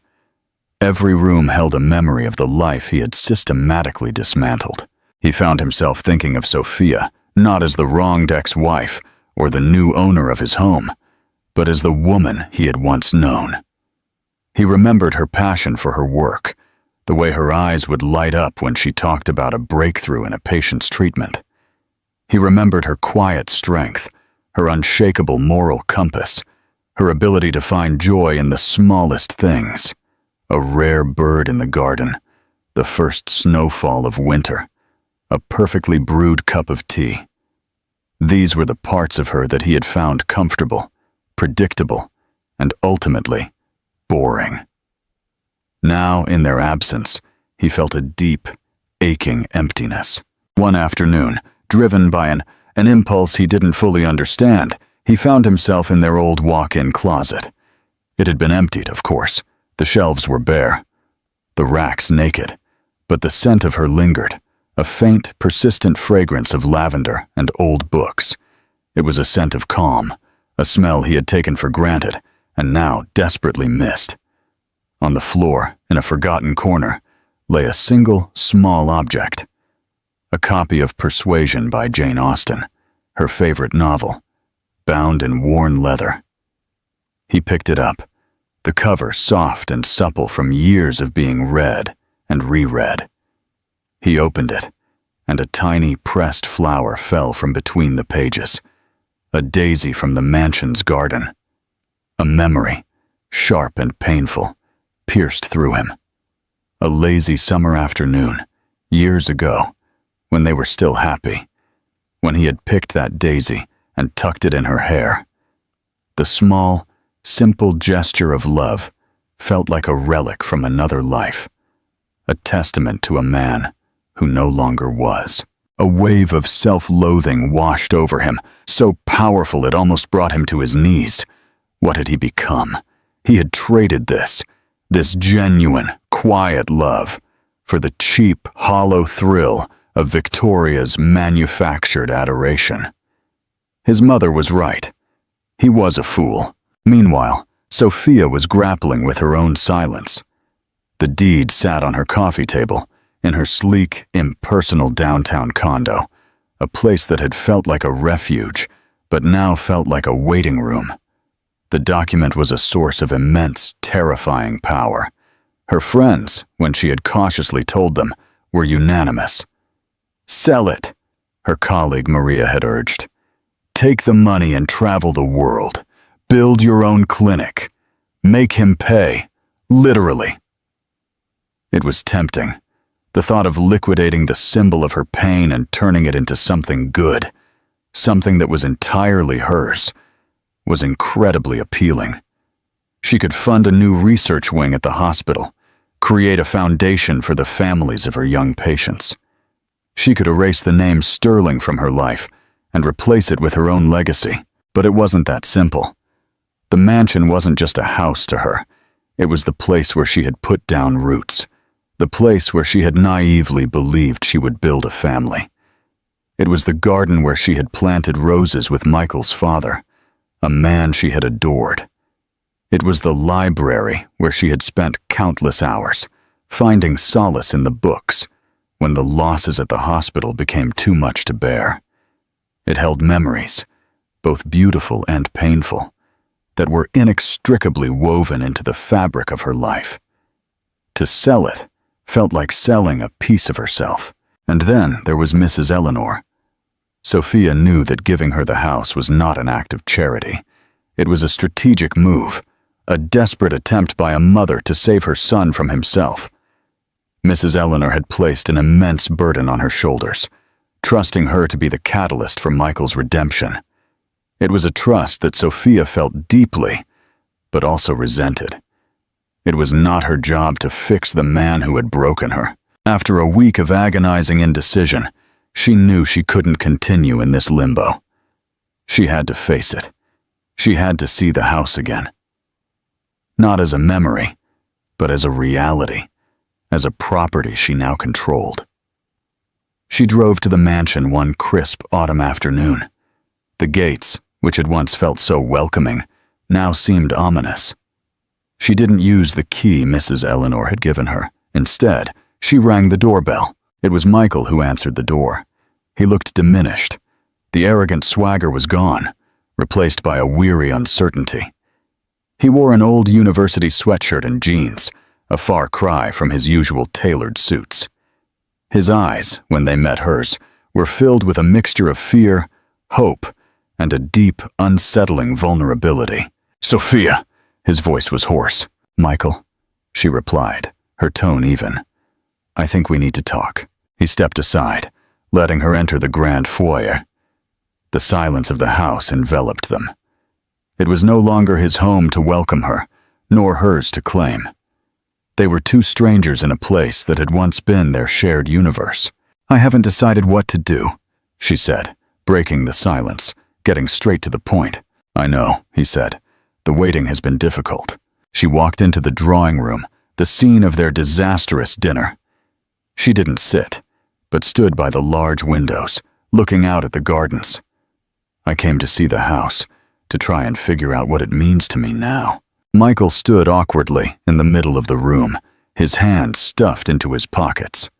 Every room held a memory of the life he had systematically dismantled. He found himself thinking of Sophia not as the wronged ex-wife or the new owner of his home, but as the woman he had once known. He remembered her passion for her work, the way her eyes would light up when she talked about a breakthrough in a patient's treatment. He remembered her quiet strength, her unshakable moral compass, her ability to find joy in the smallest things. A rare bird in the garden, the first snowfall of winter, a perfectly brewed cup of tea. These were the parts of her that he had found comfortable, predictable, and ultimately boring. Now, in their absence, he felt a deep, aching emptiness. One afternoon, driven by an impulse he didn't fully understand, he found himself in their old walk-in closet. It had been emptied, of course. The shelves were bare, the racks naked, but the scent of her lingered, a faint, persistent fragrance of lavender and old books. It was a scent of calm, a smell he had taken for granted and now desperately missed. On the floor, in a forgotten corner, lay a single, small object. A copy of Persuasion by Jane Austen, her favorite novel, bound in worn leather. He picked it up, the cover soft and supple from years of being read and reread. He opened it, and a tiny pressed flower fell from between the pages, a daisy from the mansion's garden. A memory, sharp and painful, pierced through him. A lazy summer afternoon, years ago, when they were still happy, when he had picked that daisy and tucked it in her hair. The small, simple gesture of love felt like a relic from another life, a testament to a man who no longer was. A wave of self-loathing washed over him, so powerful it almost brought him to his knees. What had he become? He had traded this genuine, quiet love, for the cheap, hollow thrill of Victoria's manufactured adoration. His mother was right. He was a fool. Meanwhile, Sophia was grappling with her own silence. The deed sat on her coffee table, in her sleek, impersonal downtown condo, a place that had felt like a refuge, but now felt like a waiting room. The document was a source of immense, terrifying power. Her friends, when she had cautiously told them, were unanimous. "Sell it," her colleague Maria had urged. "Take the money and travel the world. Build your own clinic. Make him pay. Literally. It was tempting. The thought of liquidating the symbol of her pain and turning it into something good, something that was entirely hers, was incredibly appealing. She could fund a new research wing at the hospital, create a foundation for the families of her young patients. She could erase the name Sterling from her life and replace it with her own legacy. But it wasn't that simple. The mansion wasn't just a house to her. It was the place where she had put down roots, the place where she had naively believed she would build a family. It was the garden where she had planted roses with Michael's father, a man she had adored. It was the library where she had spent countless hours, finding solace in the books, when the losses at the hospital became too much to bear. It held memories, both beautiful and painful, that were inextricably woven into the fabric of her life. To sell it felt like selling a piece of herself. And then there was Mrs. Eleanor. Sophia knew that giving her the house was not an act of charity. It was a strategic move, a desperate attempt by a mother to save her son from himself. Mrs. Eleanor had placed an immense burden on her shoulders, trusting her to be the catalyst for Michael's redemption. It was a trust that Sophia felt deeply, but also resented. It was not her job to fix the man who had broken her. After a week of agonizing indecision, she knew she couldn't continue in this limbo. She had to face it. She had to see the house again. Not as a memory, but as a reality, as a property she now controlled. She drove to the mansion one crisp autumn afternoon. The gates, which had once felt so welcoming, now seemed ominous. She didn't use the key Mrs. Eleanor had given her. Instead, she rang the doorbell. It was Michael who answered the door. He looked diminished. The arrogant swagger was gone, replaced by a weary uncertainty. He wore an old university sweatshirt and jeans, a far cry from his usual tailored suits. His eyes, when they met hers, were filled with a mixture of fear, hope, and a deep, unsettling vulnerability. "Sophia!" His voice was hoarse. "Michael," she replied, her tone even. "I think we need to talk." He stepped aside, letting her enter the grand foyer. The silence of the house enveloped them. It was no longer his home to welcome her, nor hers to claim. They were two strangers in a place that had once been their shared universe. "I haven't decided what to do," she said, breaking the silence, getting straight to the point. "I know," he said. "The waiting has been difficult." She walked into the drawing room, the scene of their disastrous dinner. She didn't sit, but stood by the large windows, looking out at the gardens. "I came to see the house, to try and figure out what it means to me now." Michael stood awkwardly in the middle of the room, his hands stuffed into his pockets.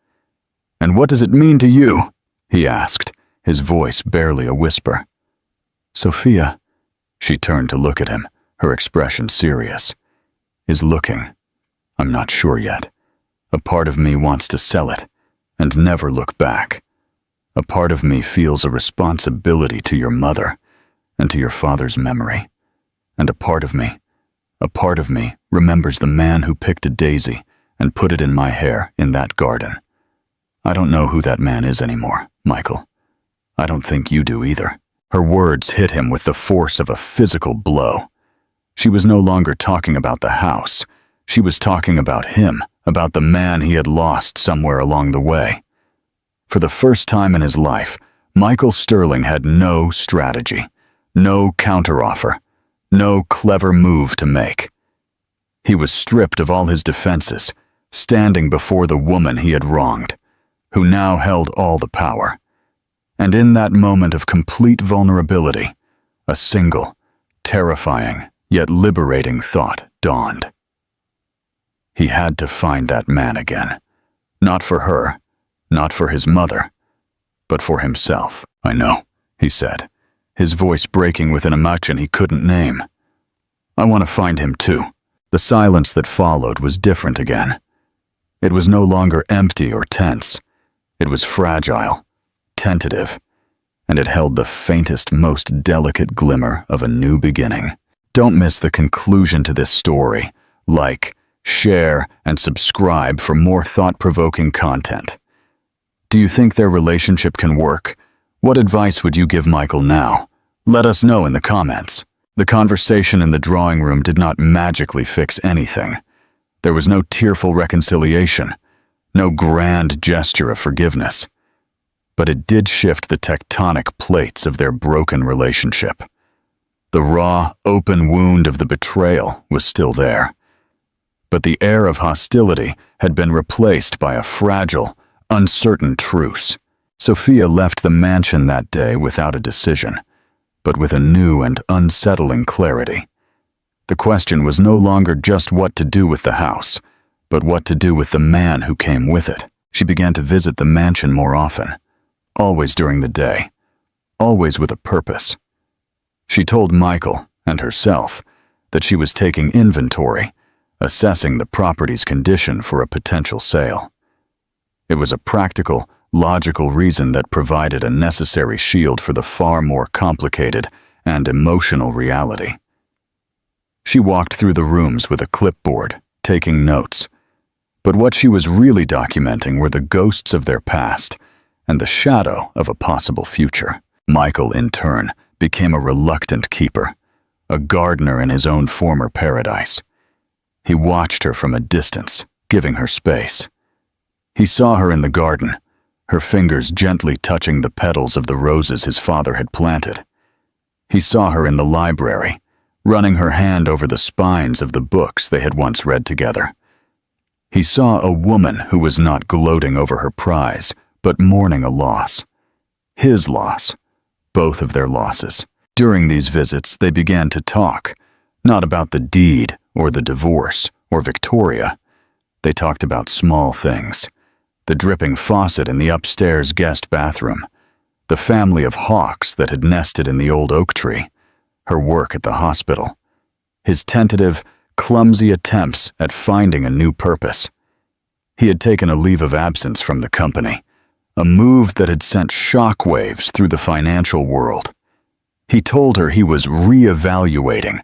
"And what does it mean to you?" he asked, his voice barely a whisper. "Sophia," she turned to look at him, her expression serious, "is looking. I'm not sure yet. A part of me wants to sell it and never look back. A part of me feels a responsibility to your mother and to your father's memory. And a part of me remembers the man who picked a daisy and put it in my hair in that garden. I don't know who that man is anymore, Michael. I don't think you do either." Her words hit him with the force of a physical blow. She was no longer talking about the house. She was talking about him, about the man he had lost somewhere along the way. For the first time in his life, Michael Sterling had no strategy, no counteroffer, no clever move to make. He was stripped of all his defenses, standing before the woman he had wronged, who now held all the power. And in that moment of complete vulnerability, a single, terrifying, yet liberating thought dawned. He had to find that man again. Not for her, not for his mother, but for himself. "I know," he said, his voice breaking with an emotion he couldn't name. "I want to find him too." The silence that followed was different again. It was no longer empty or tense. It was fragile, tentative, and it held the faintest, most delicate glimmer of a new beginning. Don't miss the conclusion to this story. Like, share, and subscribe for more thought-provoking content. Do you think their relationship can work? What advice would you give Michael now? Let us know in the comments. The conversation in the drawing room did not magically fix anything. There was no tearful reconciliation, no grand gesture of forgiveness. But it did shift the tectonic plates of their broken relationship. The raw, open wound of the betrayal was still there. But the air of hostility had been replaced by a fragile, uncertain truce. Sophia left the mansion that day without a decision, but with a new and unsettling clarity. The question was no longer just what to do with the house, but what to do with the man who came with it. She began to visit the mansion more often, always during the day, always with a purpose. She told Michael and herself that she was taking inventory, assessing the property's condition for a potential sale. It was a practical, logical reason that provided a necessary shield for the far more complicated and emotional reality. She walked through the rooms with a clipboard, taking notes. But what she was really documenting were the ghosts of their past and the shadow of a possible future. Michael, in turn, became a reluctant keeper, a gardener in his own former paradise. He watched her from a distance, giving her space. He saw her in the garden, her fingers gently touching the petals of the roses his father had planted. He saw her in the library, running her hand over the spines of the books they had once read together. He saw a woman who was not gloating over her prize, but mourning a loss. His loss. Both of their losses. During these visits, they began to talk, not about the deed or the divorce or Victoria. They talked about small things. The dripping faucet in the upstairs guest bathroom, the family of hawks that had nested in the old oak tree, her work at the hospital, his tentative, clumsy attempts at finding a new purpose. He had taken a leave of absence from the company, a move that had sent shockwaves through the financial world. He told her he was reevaluating,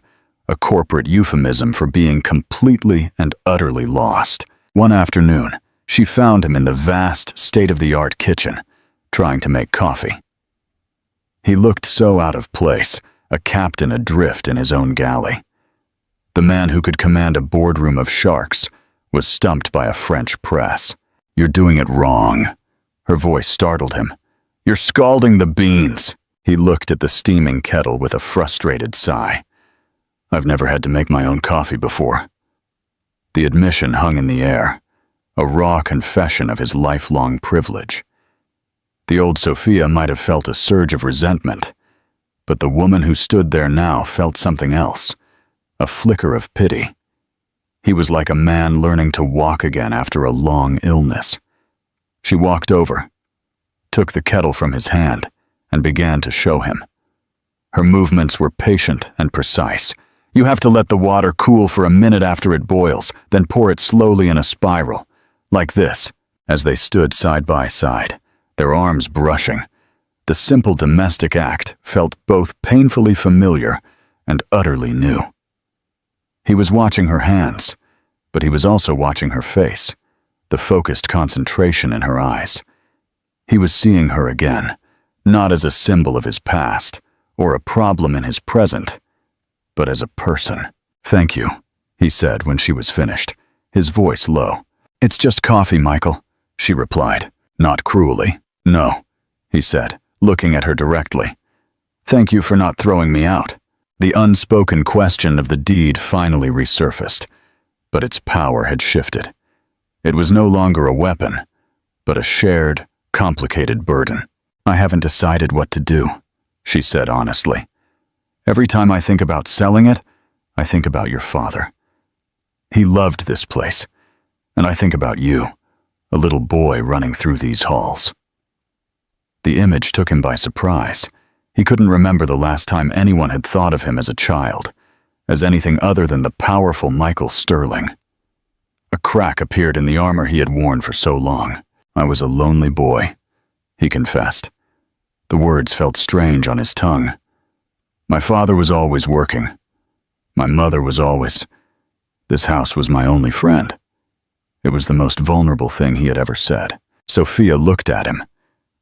a corporate euphemism for being completely and utterly lost. One afternoon, she found him in the vast, state-of-the-art kitchen, trying to make coffee. He looked so out of place, a captain adrift in his own galley. The man who could command a boardroom of sharks was stumped by a French press. "You're doing it wrong." Her voice startled him. "You're scalding the beans." He looked at the steaming kettle with a frustrated sigh. "I've never had to make my own coffee before." The admission hung in the air, a raw confession of his lifelong privilege. The old Sophia might have felt a surge of resentment, but the woman who stood there now felt something else, a flicker of pity. He was like a man learning to walk again after a long illness. She walked over, took the kettle from his hand, and began to show him. Her movements were patient and precise. "You have to let the water cool for a minute after it boils, then pour it slowly in a spiral, like this." As they stood side by side, their arms brushing, the simple domestic act felt both painfully familiar and utterly new. He was watching her hands, but he was also watching her face, the focused concentration in her eyes. He was seeing her again, not as a symbol of his past or a problem in his present, but as a person. "Thank you," he said when she was finished, his voice low. "It's just coffee, Michael," she replied, not cruelly. "No," he said, looking at her directly. "Thank you for not throwing me out." The unspoken question of the deed finally resurfaced, but its power had shifted. It was no longer a weapon, but a shared, complicated burden. "I haven't decided what to do," she said honestly. "Every time I think about selling it, I think about your father. He loved this place, and I think about you, a little boy running through these halls." The image took him by surprise. He couldn't remember the last time anyone had thought of him as a child, as anything other than the powerful Michael Sterling. A crack appeared in the armor he had worn for so long. "I was a lonely boy," he confessed. The words felt strange on his tongue. "My father was always working. My mother was always..." This house was my only friend. It was the most vulnerable thing he had ever said. Sophia looked at him,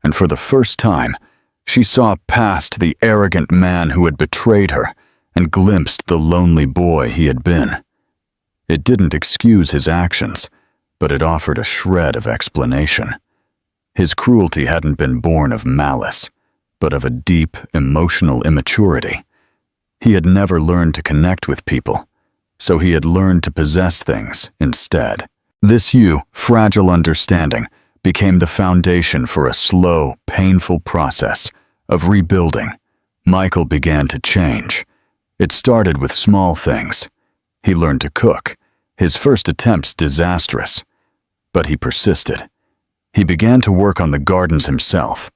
and for the first time, she saw past the arrogant man who had betrayed her and glimpsed the lonely boy he had been. It didn't excuse his actions, but it offered a shred of explanation. His cruelty hadn't been born of malice, but of a deep, emotional immaturity. He had never learned to connect with people, so he had learned to possess things instead. This fragile understanding became the foundation for a slow, painful process of rebuilding. Michael began to change. It started with small things. He learned to cook, his first attempts disastrous, but he persisted. He began to work on the gardens himself,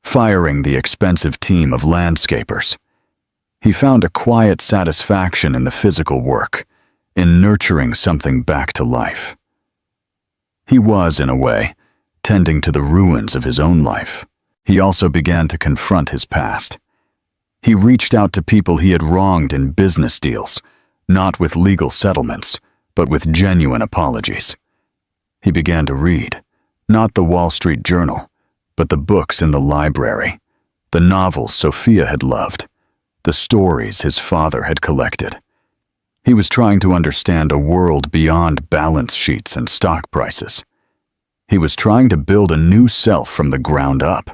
firing the expensive team of landscapers. He found a quiet satisfaction in the physical work, in nurturing something back to life. He was, in a way, tending to the ruins of his own life. He also began to confront his past. He reached out to people he had wronged in business deals, not with legal settlements, but with genuine apologies. He began to read, not the Wall Street Journal, but the books in the library, the novels Sophia had loved, the stories his father had collected. He was trying to understand a world beyond balance sheets and stock prices. He was trying to build a new self from the ground up.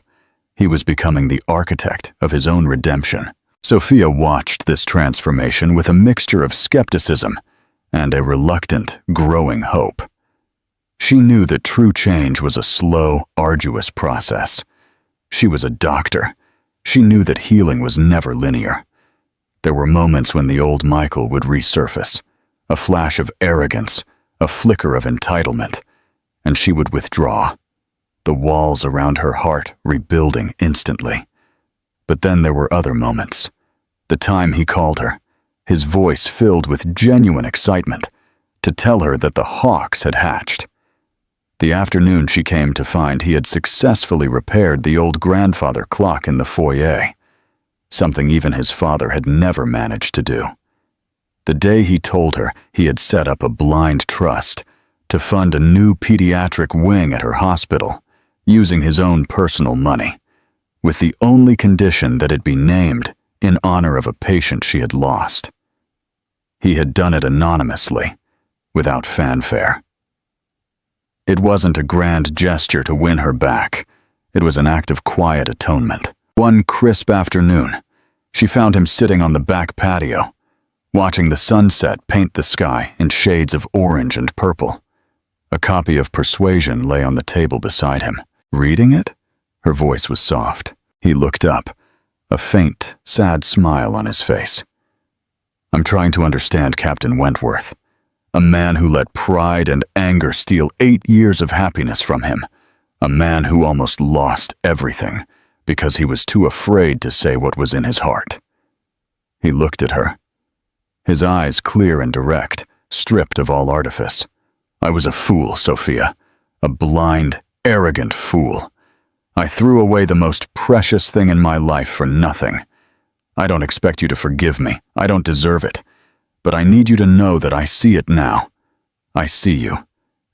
He was becoming the architect of his own redemption. Sophia watched this transformation with a mixture of skepticism and a reluctant, growing hope. She knew that true change was a slow, arduous process. She was a doctor. She knew that healing was never linear. There were moments when the old Michael would resurface, a flash of arrogance, a flicker of entitlement, and she would withdraw, the walls around her heart rebuilding instantly. But then there were other moments. The time he called her, his voice filled with genuine excitement, to tell her that the hawks had hatched. The afternoon she came to find he had successfully repaired the old grandfather clock in the foyer, something even his father had never managed to do. The day he told her he had set up a blind trust to fund a new pediatric wing at her hospital, using his own personal money, with the only condition that it be named in honor of a patient she had lost. He had done it anonymously, without fanfare. It wasn't a grand gesture to win her back. It was an act of quiet atonement. One crisp afternoon, she found him sitting on the back patio, watching the sunset paint the sky in shades of orange and purple. A copy of Persuasion lay on the table beside him. Reading it? Her voice was soft. He looked up, a faint, sad smile on his face. I'm trying to understand Captain Wentworth, a man who let pride and anger steal 8 years of happiness from him, a man who almost lost everything because he was too afraid to say what was in his heart. He looked at her, his eyes clear and direct, stripped of all artifice. I was a fool, Sophia, a blind, arrogant fool. I threw away the most precious thing in my life for nothing. I don't expect you to forgive me. I don't deserve it. But I need you to know that I see it now. I see you,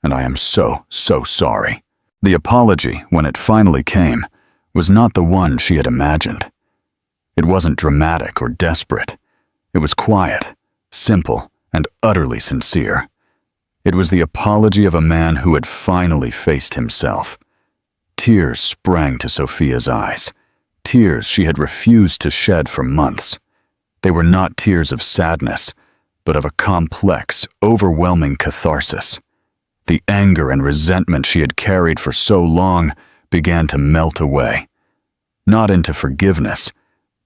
and I am so sorry. The apology, when it finally came, was not the one she had imagined. It wasn't dramatic or desperate. It was quiet, simple, and utterly sincere. It was the apology of a man who had finally faced himself. Tears sprang to Sophia's eyes, tears she had refused to shed for months. They were not tears of sadness, but of a complex, overwhelming catharsis. The anger and resentment she had carried for so long began to melt away, not into forgiveness,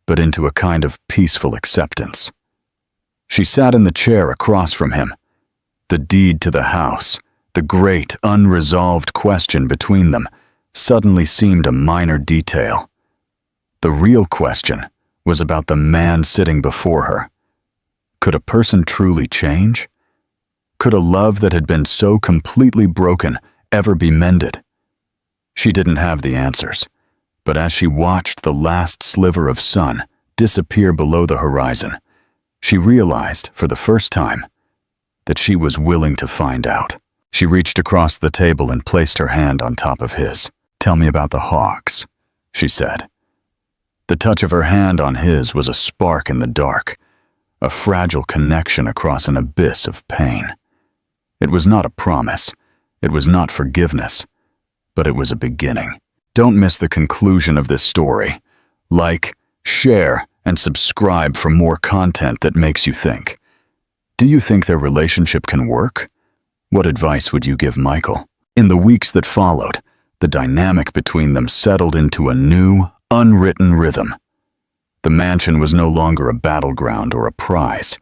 but into a kind of peaceful acceptance. She sat in the chair across from him. The deed to the house, the great, unresolved question between them, suddenly seemed a minor detail. The real question was about the man sitting before her. Could a person truly change? Could a love that had been so completely broken ever be mended? She didn't have the answers, but as she watched the last sliver of sun disappear below the horizon, she realized, for the first time, that she was willing to find out. She reached across the table and placed her hand on top of his. "Tell me about the Hawks," she said. The touch of her hand on his was a spark in the dark, a fragile connection across an abyss of pain. It was not a promise, it was not forgiveness, but it was a beginning. Don't miss the conclusion of this story. Like, share, and subscribe for more content that makes you think. Do you think their relationship can work? What advice would you give Michael? In the weeks that followed, the dynamic between them settled into a new, unwritten rhythm. The mansion was no longer a battleground or a prize.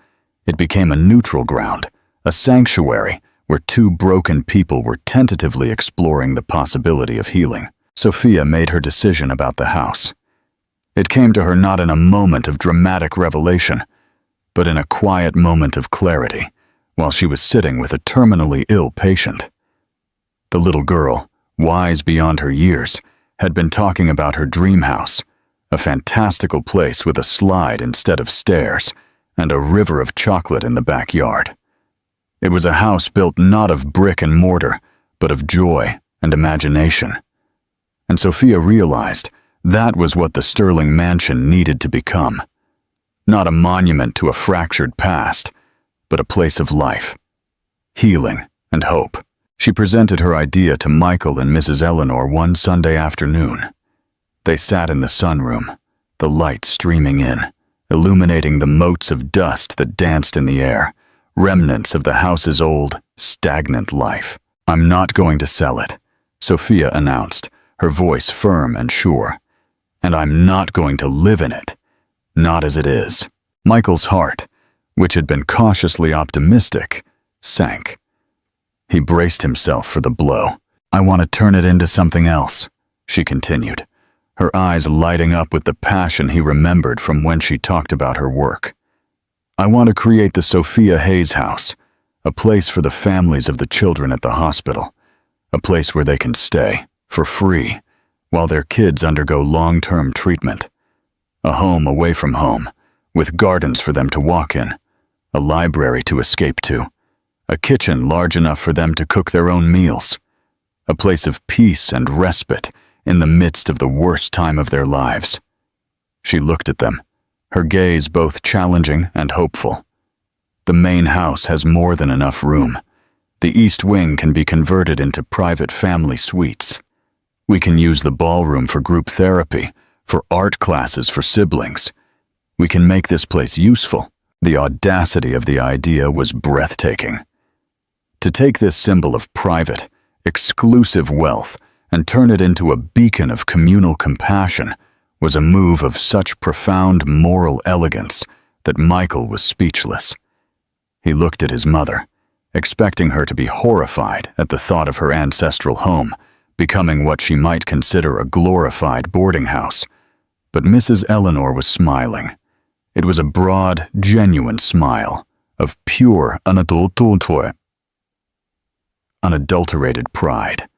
It became a neutral ground, a sanctuary where two broken people were tentatively exploring the possibility of healing. Sophia made her decision about the house. It came to her not in a moment of dramatic revelation, but in a quiet moment of clarity, while she was sitting with a terminally ill patient. The little girl, wise beyond her years, had been talking about her dream house, a fantastical place with a slide instead of stairs and a river of chocolate in the backyard. It was a house built not of brick and mortar, but of joy and imagination. And Sophia realized that was what the Sterling mansion needed to become. Not a monument to a fractured past, but a place of life, healing, and hope. She presented her idea to Michael and Mrs. Eleanor one Sunday afternoon. They sat in the sunroom, the light streaming in, illuminating the motes of dust that danced in the air, remnants of the house's old, stagnant life. "I'm not going to sell it," Sophia announced, her voice firm and sure. "And I'm not going to live in it, not as it is." Michael's heart, which had been cautiously optimistic, sank. He braced himself for the blow. "I want to turn it into something else," she continued, her eyes lighting up with the passion he remembered from when she talked about her work. "I want to create the Sophia Hayes House, a place for the families of the children at the hospital, a place where they can stay, for free, while their kids undergo long-term treatment. A home away from home, with gardens for them to walk in, a library to escape to, a kitchen large enough for them to cook their own meals, a place of peace and respite in the midst of the worst time of their lives." She looked at them, her gaze both challenging and hopeful. "The main house has more than enough room. The east wing can be converted into private family suites. We can use the ballroom for group therapy, for art classes for siblings. We can make this place useful." The audacity of the idea was breathtaking. To take this symbol of private, exclusive wealth and turn it into a beacon of communal compassion was a move of such profound moral elegance that Michael was speechless. He looked at his mother, expecting her to be horrified at the thought of her ancestral home becoming what she might consider a glorified boarding house. But Mrs. Eleanor was smiling. It was a broad, genuine smile of pure, unadulterated pride.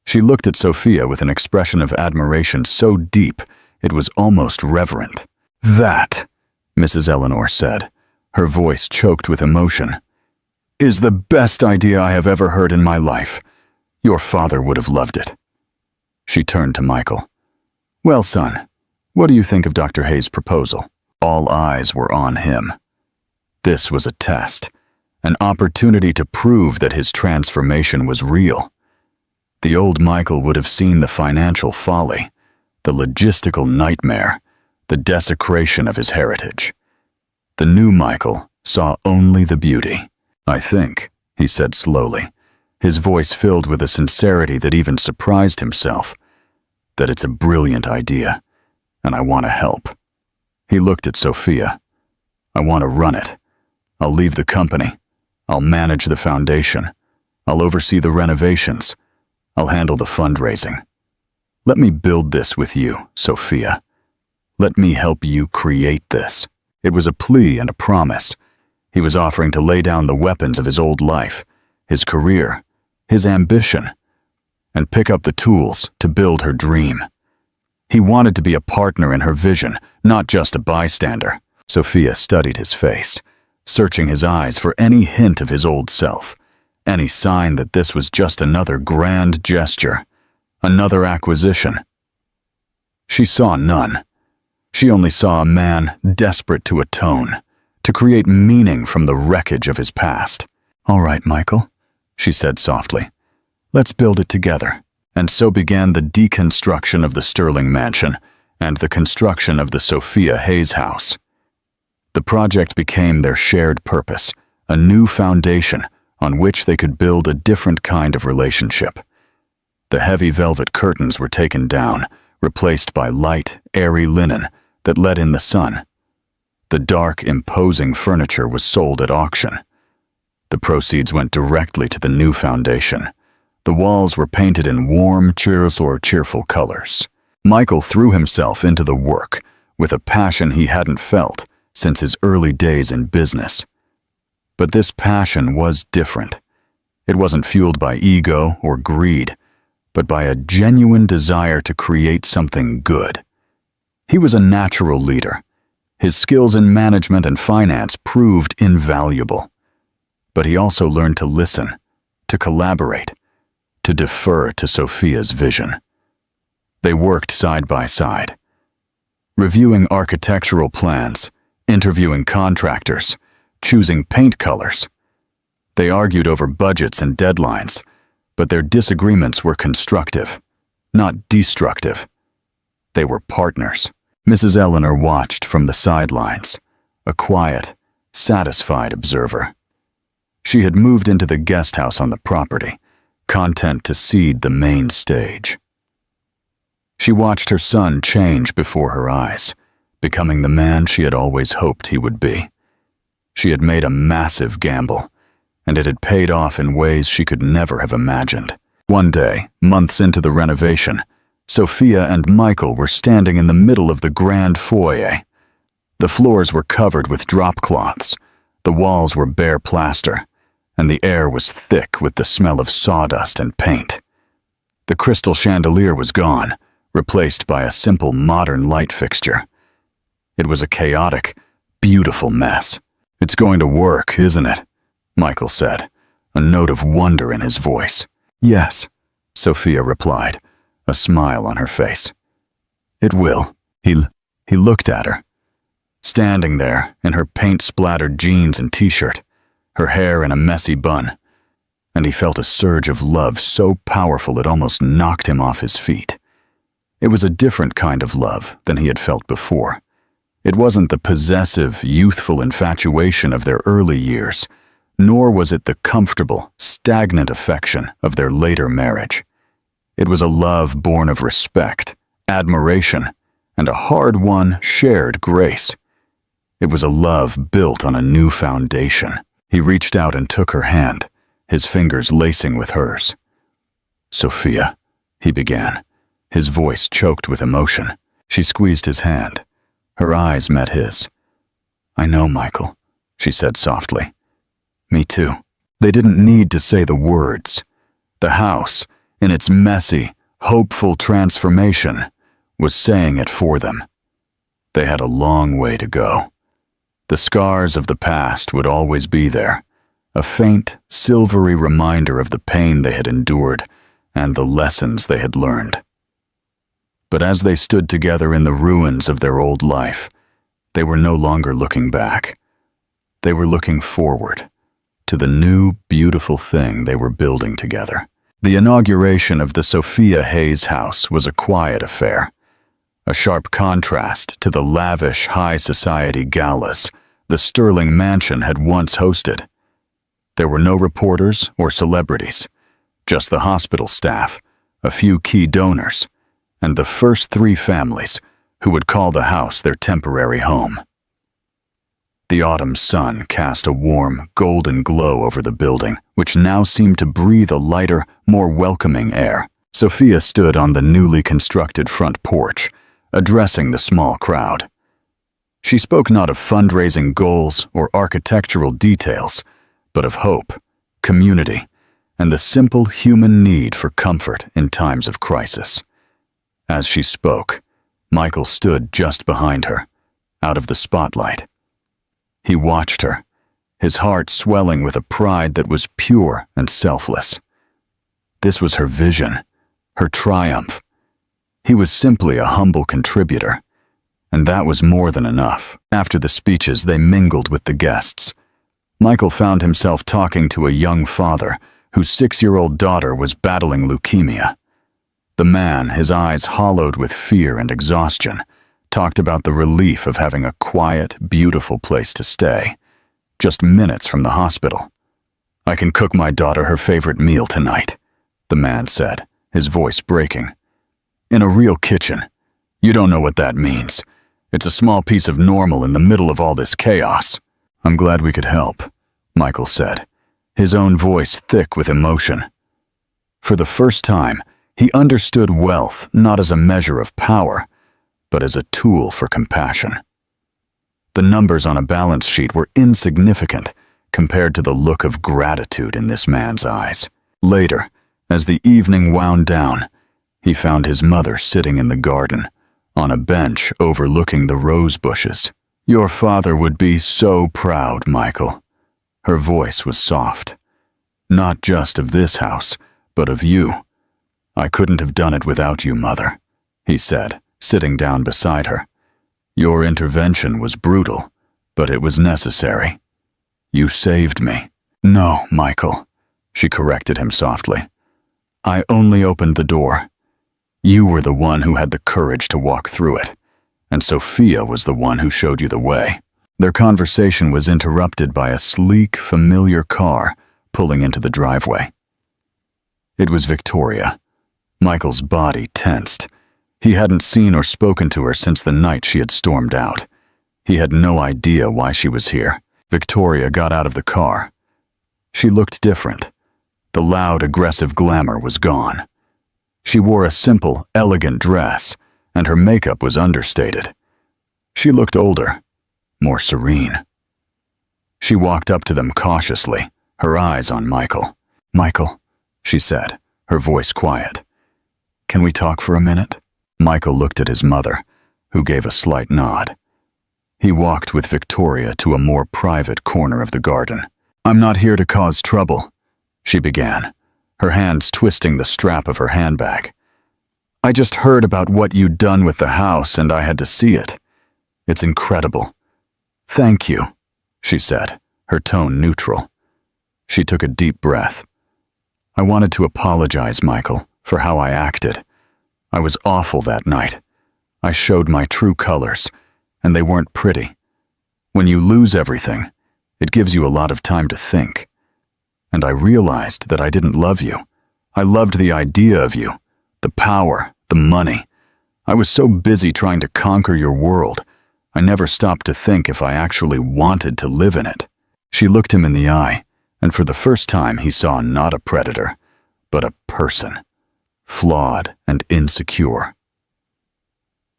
She looked at Sophia with an expression of admiration so deep it was almost reverent. "That," Mrs. Eleanor said, her voice choked with emotion, "is the best idea I have ever heard in my life. Your father would have loved it." She turned to Michael. "Well, son, what do you think of Dr. Hayes' proposal?" All eyes were on him. This was a test, an opportunity to prove that his transformation was real. The old Michael would have seen the financial folly, the logistical nightmare, the desecration of his heritage. The new Michael saw only the beauty. "I think," he said slowly, his voice filled with a sincerity that even surprised himself, "that it's a brilliant idea, and I want to help." He looked at Sophia. "I want to run it. I'll leave the company. I'll manage the foundation. I'll oversee the renovations. I'll handle the fundraising. Let me build this with you, Sophia. Let me help you create this." It was a plea and a promise. He was offering to lay down the weapons of his old life, his career, his ambition, and pick up the tools to build her dream. He wanted to be a partner in her vision, not just a bystander. Sophia studied his face, searching his eyes for any hint of his old self, any sign that this was just another grand gesture, another acquisition. She saw none. She only saw a man desperate to atone, to create meaning from the wreckage of his past. "All right, Michael," she said softly. "Let's build it together." And so began the deconstruction of the Sterling mansion and the construction of the Sophia Hayes house. The project became their shared purpose, a new foundation on which they could build a different kind of relationship. The heavy velvet curtains were taken down, replaced by light, airy linen that let in the sun. The dark, imposing furniture was sold at auction. The proceeds went directly to the new foundation. The walls were painted in warm, cheerful colors. Michael threw himself into the work with a passion he hadn't felt since his early days in business. But this passion was different. It wasn't fueled by ego or greed, but by a genuine desire to create something good. He was a natural leader. His skills in management and finance proved invaluable. But he also learned to listen, to collaborate, to defer to Sophia's vision. They worked side by side, reviewing architectural plans, interviewing contractors, choosing paint colors. They argued over budgets and deadlines, but their disagreements were constructive, not destructive. They were partners. Mrs. Eleanor watched from the sidelines, a quiet, satisfied observer. She had moved into the guest house on the property, content to cede the main stage. She watched her son change before her eyes, becoming the man she had always hoped he would be. She had made a massive gamble, and it had paid off in ways she could never have imagined. One day, months into the renovation, Sophia and Michael were standing in the middle of the grand foyer. The floors were covered with drop cloths, the walls were bare plaster, and the air was thick with the smell of sawdust and paint. The crystal chandelier was gone, replaced by a simple modern light fixture. It was a chaotic, beautiful mess. "It's going to work, isn't it?" Michael said, a note of wonder in his voice. "Yes," Sophia replied, a smile on her face. "It will." He looked at her, standing there in her paint-splattered jeans and t-shirt, her hair in a messy bun, and he felt a surge of love so powerful it almost knocked him off his feet. It was a different kind of love than he had felt before. It wasn't the possessive, youthful infatuation of their early years, nor was it the comfortable, stagnant affection of their later marriage. It was a love born of respect, admiration, and a hard-won, shared grace. It was a love built on a new foundation. He reached out and took her hand, his fingers lacing with hers. "Sophia," he began, his voice choked with emotion. She squeezed his hand. Her eyes met his. "I know, Michael," she said softly. "Me too." They didn't need to say the words. The house, in its messy, hopeful transformation, was saying it for them. They had a long way to go. The scars of the past would always be there, a faint, silvery reminder of the pain they had endured and the lessons they had learned. But as they stood together in the ruins of their old life, they were no longer looking back. They were looking forward to the new, beautiful thing they were building together. The inauguration of the Sophia Hayes house was a quiet affair, a sharp contrast to the lavish high society galas the Sterling mansion had once hosted. There were no reporters or celebrities, just the hospital staff, a few key donors, and the first 3 families who would call the house their temporary home. The autumn sun cast a warm, golden glow over the building, which now seemed to breathe a lighter, more welcoming air. Sophia stood on the newly constructed front porch, addressing the small crowd. She spoke not of fundraising goals or architectural details, but of hope, community, and the simple human need for comfort in times of crisis. As she spoke, Michael stood just behind her, out of the spotlight. He watched her, his heart swelling with a pride that was pure and selfless. This was her vision, her triumph. He was simply a humble contributor, and that was more than enough. After the speeches, they mingled with the guests. Michael found himself talking to a young father whose 6-year-old daughter was battling leukemia. The man, his eyes hollowed with fear and exhaustion, talked about the relief of having a quiet, beautiful place to stay, just minutes from the hospital. "I can cook my daughter her favorite meal tonight," the man said, his voice breaking. "In a real kitchen. You don't know what that means. It's a small piece of normal in the middle of all this chaos." "I'm glad we could help," Michael said, his own voice thick with emotion. For the first time, he understood wealth not as a measure of power, but as a tool for compassion. The numbers on a balance sheet were insignificant compared to the look of gratitude in this man's eyes. Later, as the evening wound down, he found his mother sitting in the garden, on a bench overlooking the rose bushes. "Your father would be so proud, Michael." Her voice was soft. "Not just of this house, but of you. I couldn't have done it without you, Mother," he said, sitting down beside her. "Your intervention was brutal, but it was necessary. You saved me." "No, Michael," she corrected him softly. "I only opened the door. You were the one who had the courage to walk through it, and Sophia was the one who showed you the way." Their conversation was interrupted by a sleek, familiar car pulling into the driveway. It was Victoria. Michael's body tensed. He hadn't seen or spoken to her since the night she had stormed out. He had no idea why she was here. Victoria got out of the car. She looked different. The loud, aggressive glamour was gone. She wore a simple, elegant dress, and her makeup was understated. She looked older, more serene. She walked up to them cautiously, her eyes on Michael. "Michael," she said, her voice quiet. "Can we talk for a minute?" Michael looked at his mother, who gave a slight nod. He walked with Victoria to a more private corner of the garden. "I'm not here to cause trouble," she began, her hands twisting the strap of her handbag. "I just heard about what you'd done with the house and I had to see it. It's incredible. Thank you," she said, her tone neutral. She took a deep breath. "I wanted to apologize, Michael, for how I acted. I was awful that night. I showed my true colors, and they weren't pretty. When you lose everything, it gives you a lot of time to think. And I realized that I didn't love you. I loved the idea of you, the power, the money. I was so busy trying to conquer your world, I never stopped to think if I actually wanted to live in it." She looked him in the eye, and for the first time he saw not a predator, but a person, flawed and insecure.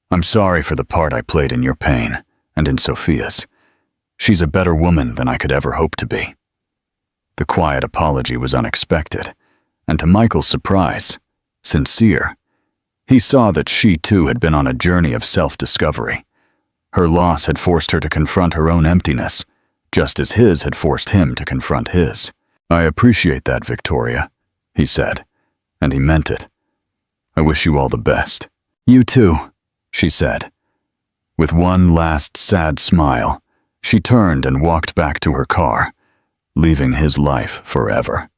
"I'm sorry for the part I played in your pain, and in Sophia's. She's a better woman than I could ever hope to be." The quiet apology was unexpected, and to Michael's surprise, sincere. He saw that she too had been on a journey of self-discovery. Her loss had forced her to confront her own emptiness, just as his had forced him to confront his. "I appreciate that, Victoria," he said, and he meant it. "I wish you all the best." "You too," she said. With one last sad smile, she turned and walked back to her car, leaving his life forever.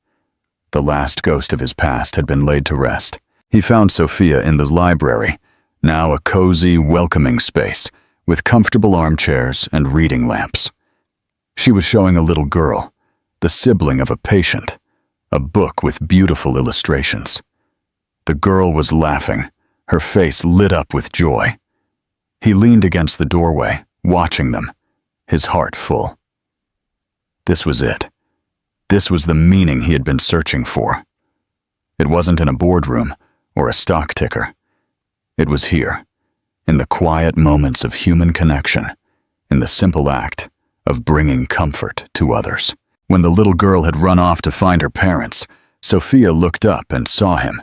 The last ghost of his past had been laid to rest. He found Sophia in the library, now a cozy, welcoming space, with comfortable armchairs and reading lamps. She was showing a little girl, the sibling of a patient, a book with beautiful illustrations. The girl was laughing, her face lit up with joy. He leaned against the doorway, watching them, his heart full. This was it. This was the meaning he had been searching for. It wasn't in a boardroom or a stock ticker. It was here, in the quiet moments of human connection, in the simple act of bringing comfort to others. When the little girl had run off to find her parents, Sophia looked up and saw him.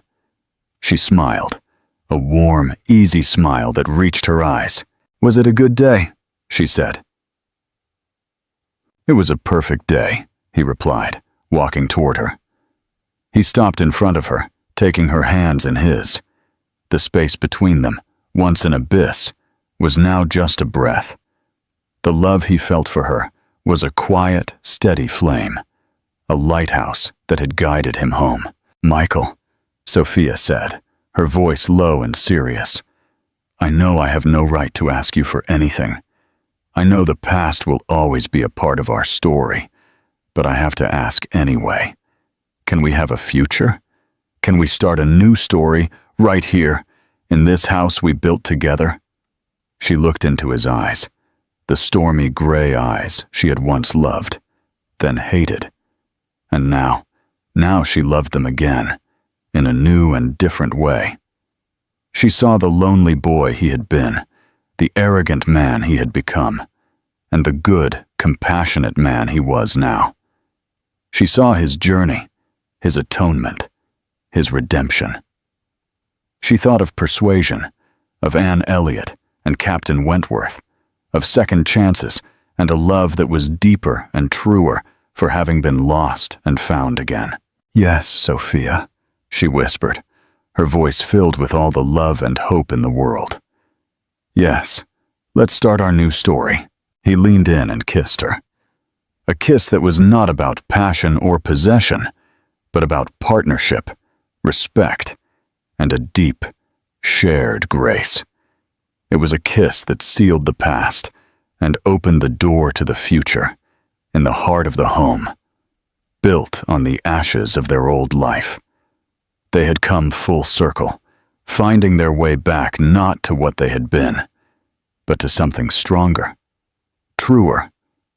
She smiled, a warm, easy smile that reached her eyes. "Was it a good day?" she said. "It was a perfect day," he replied, walking toward her. He stopped in front of her, taking her hands in his. The space between them, once an abyss, was now just a breath. The love he felt for her was a quiet, steady flame, a lighthouse that had guided him home. "Michael," Sophia said, her voice low and serious, "I know I have no right to ask you for anything. I know the past will always be a part of our story, but I have to ask anyway. Can we have a future? Can we start a new story right here, in this house we built together?" She looked into his eyes, the stormy gray eyes she had once loved, then hated. And now she loved them again, in a new and different way. She saw the lonely boy he had been, the arrogant man he had become, and the good, compassionate man he was now. She saw his journey, his atonement, his redemption. She thought of persuasion, of Anne Elliot and Captain Wentworth, of second chances and a love that was deeper and truer for having been lost and found again. "Yes, Sophia," she whispered, her voice filled with all the love and hope in the world. "Yes, let's start our new story." He leaned in and kissed her. A kiss that was not about passion or possession, but about partnership, respect, and a deep, shared grace. It was a kiss that sealed the past and opened the door to the future, in the heart of the home, built on the ashes of their old life. They had come full circle, finding their way back not to what they had been, but to something stronger, truer,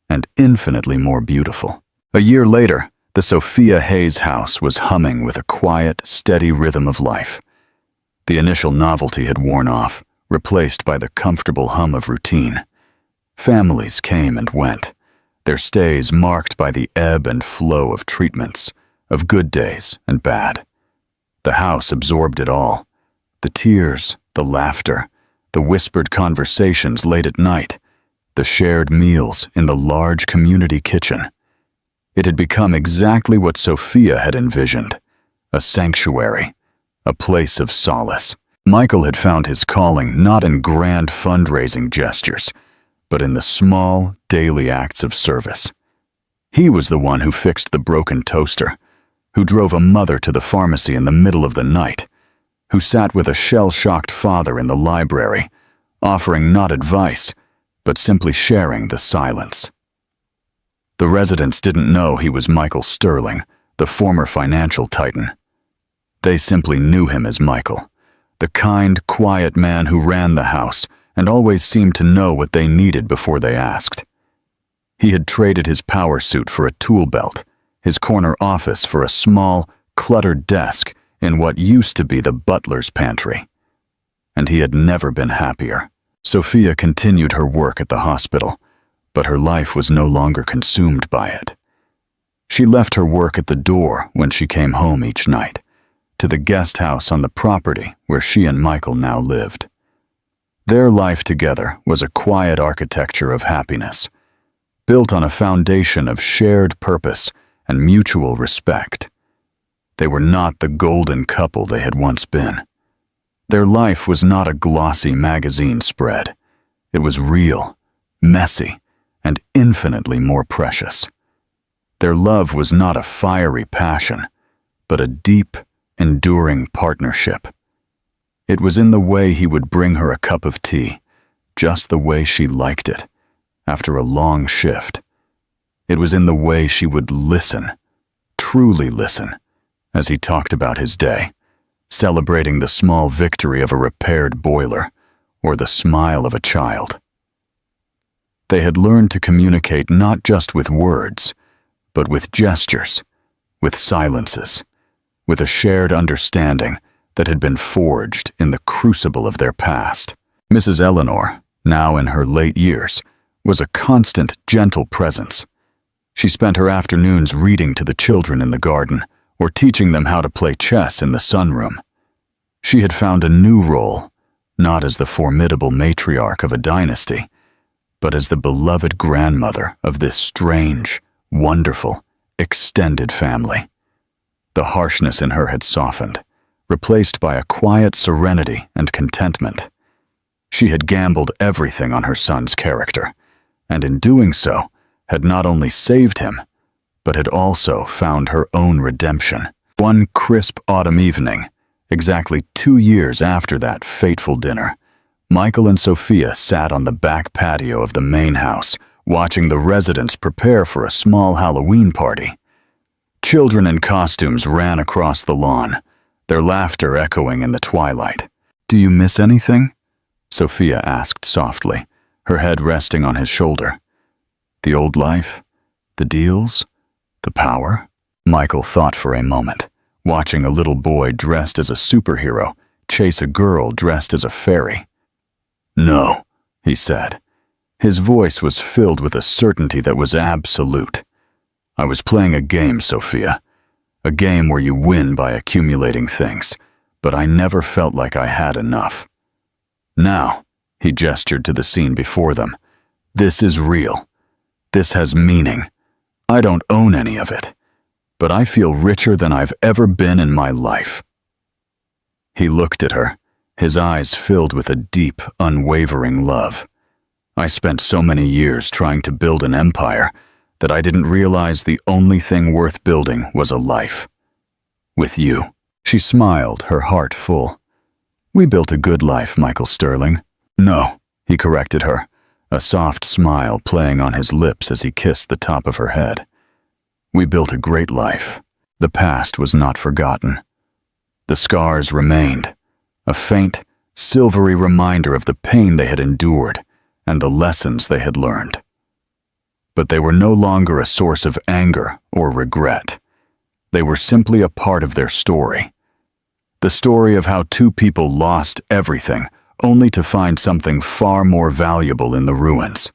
and infinitely more beautiful. A year later, the Sophia Hayes house was humming with a quiet, steady rhythm of life. The initial novelty had worn off, replaced by the comfortable hum of routine. Families came and went, their stays marked by the ebb and flow of treatments, of good days and bad. The house absorbed it all, the tears, the laughter, the whispered conversations late at night, the shared meals in the large community kitchen. It had become exactly what Sophia had envisioned, a sanctuary, a place of solace. Michael had found his calling not in grand fundraising gestures, but in the small, daily acts of service. He was the one who fixed the broken toaster, who drove a mother to the pharmacy in the middle of the night, who sat with a shell-shocked father in the library, offering not advice, but simply sharing the silence. The residents didn't know he was Michael Sterling, the former financial titan. They simply knew him as Michael, the kind, quiet man who ran the house and always seemed to know what they needed before they asked. He had traded his power suit for a tool belt, his corner office for a small, cluttered desk in what used to be the butler's pantry. And he had never been happier. Sophia continued her work at the hospital, but her life was no longer consumed by it. She left her work at the door when she came home each night, to the guest house on the property where she and Michael now lived. Their life together was a quiet architecture of happiness, built on a foundation of shared purpose and mutual respect. They were not the golden couple they had once been. Their life was not a glossy magazine spread. It was real, messy, and infinitely more precious. Their love was not a fiery passion, but a deep, enduring partnership. It was in the way he would bring her a cup of tea, just the way she liked it, after a long shift. It was in the way she would listen, truly listen, as he talked about his day, celebrating the small victory of a repaired boiler or the smile of a child. They had learned to communicate not just with words, but with gestures, with silences, with a shared understanding that had been forged in the crucible of their past. Mrs. Eleanor, now in her late years, was a constant, gentle presence. She spent her afternoons reading to the children in the garden or teaching them how to play chess in the sunroom. She had found a new role, not as the formidable matriarch of a dynasty, but as the beloved grandmother of this strange, wonderful, extended family. The harshness in her had softened, replaced by a quiet serenity and contentment. She had gambled everything on her son's character, and in doing so, had not only saved him, but had also found her own redemption. One crisp autumn evening, exactly 2 years after that fateful dinner, Michael and Sophia sat on the back patio of the main house, watching the residents prepare for a small Halloween party. Children in costumes ran across the lawn, their laughter echoing in the twilight. "Do you miss anything?" Sophia asked softly, her head resting on his shoulder. "The old life? The deals? The power?" Michael thought for a moment, watching a little boy dressed as a superhero chase a girl dressed as a fairy. "No," he said. His voice was filled with a certainty that was absolute. "I was playing a game, Sophia. A game where you win by accumulating things, but I never felt like I had enough. Now," he gestured to the scene before them, "this is real. This has meaning. I don't own any of it, but I feel richer than I've ever been in my life." He looked at her, his eyes filled with a deep, unwavering love. "I spent so many years trying to build an empire that I didn't realize the only thing worth building was a life. With you." She smiled, her heart full. "We built a good life, Michael Sterling." "No," he corrected her, a soft smile playing on his lips as he kissed the top of her head. "We built a great life. The past was not forgotten. The scars remained, a faint, silvery reminder of the pain they had endured and the lessons they had learned. But they were no longer a source of anger or regret. They were simply a part of their story. The story of how two people lost everything only to find something far more valuable in the ruins.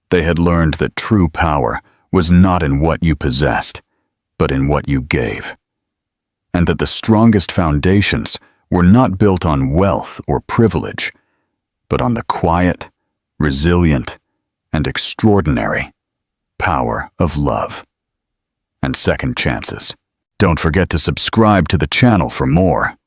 They had learned that true power was not in what you possessed, but in what you gave. And that the strongest foundations were not built on wealth or privilege, but on the quiet, resilient, and extraordinary power of love and second chances. Don't forget to subscribe to the channel for more.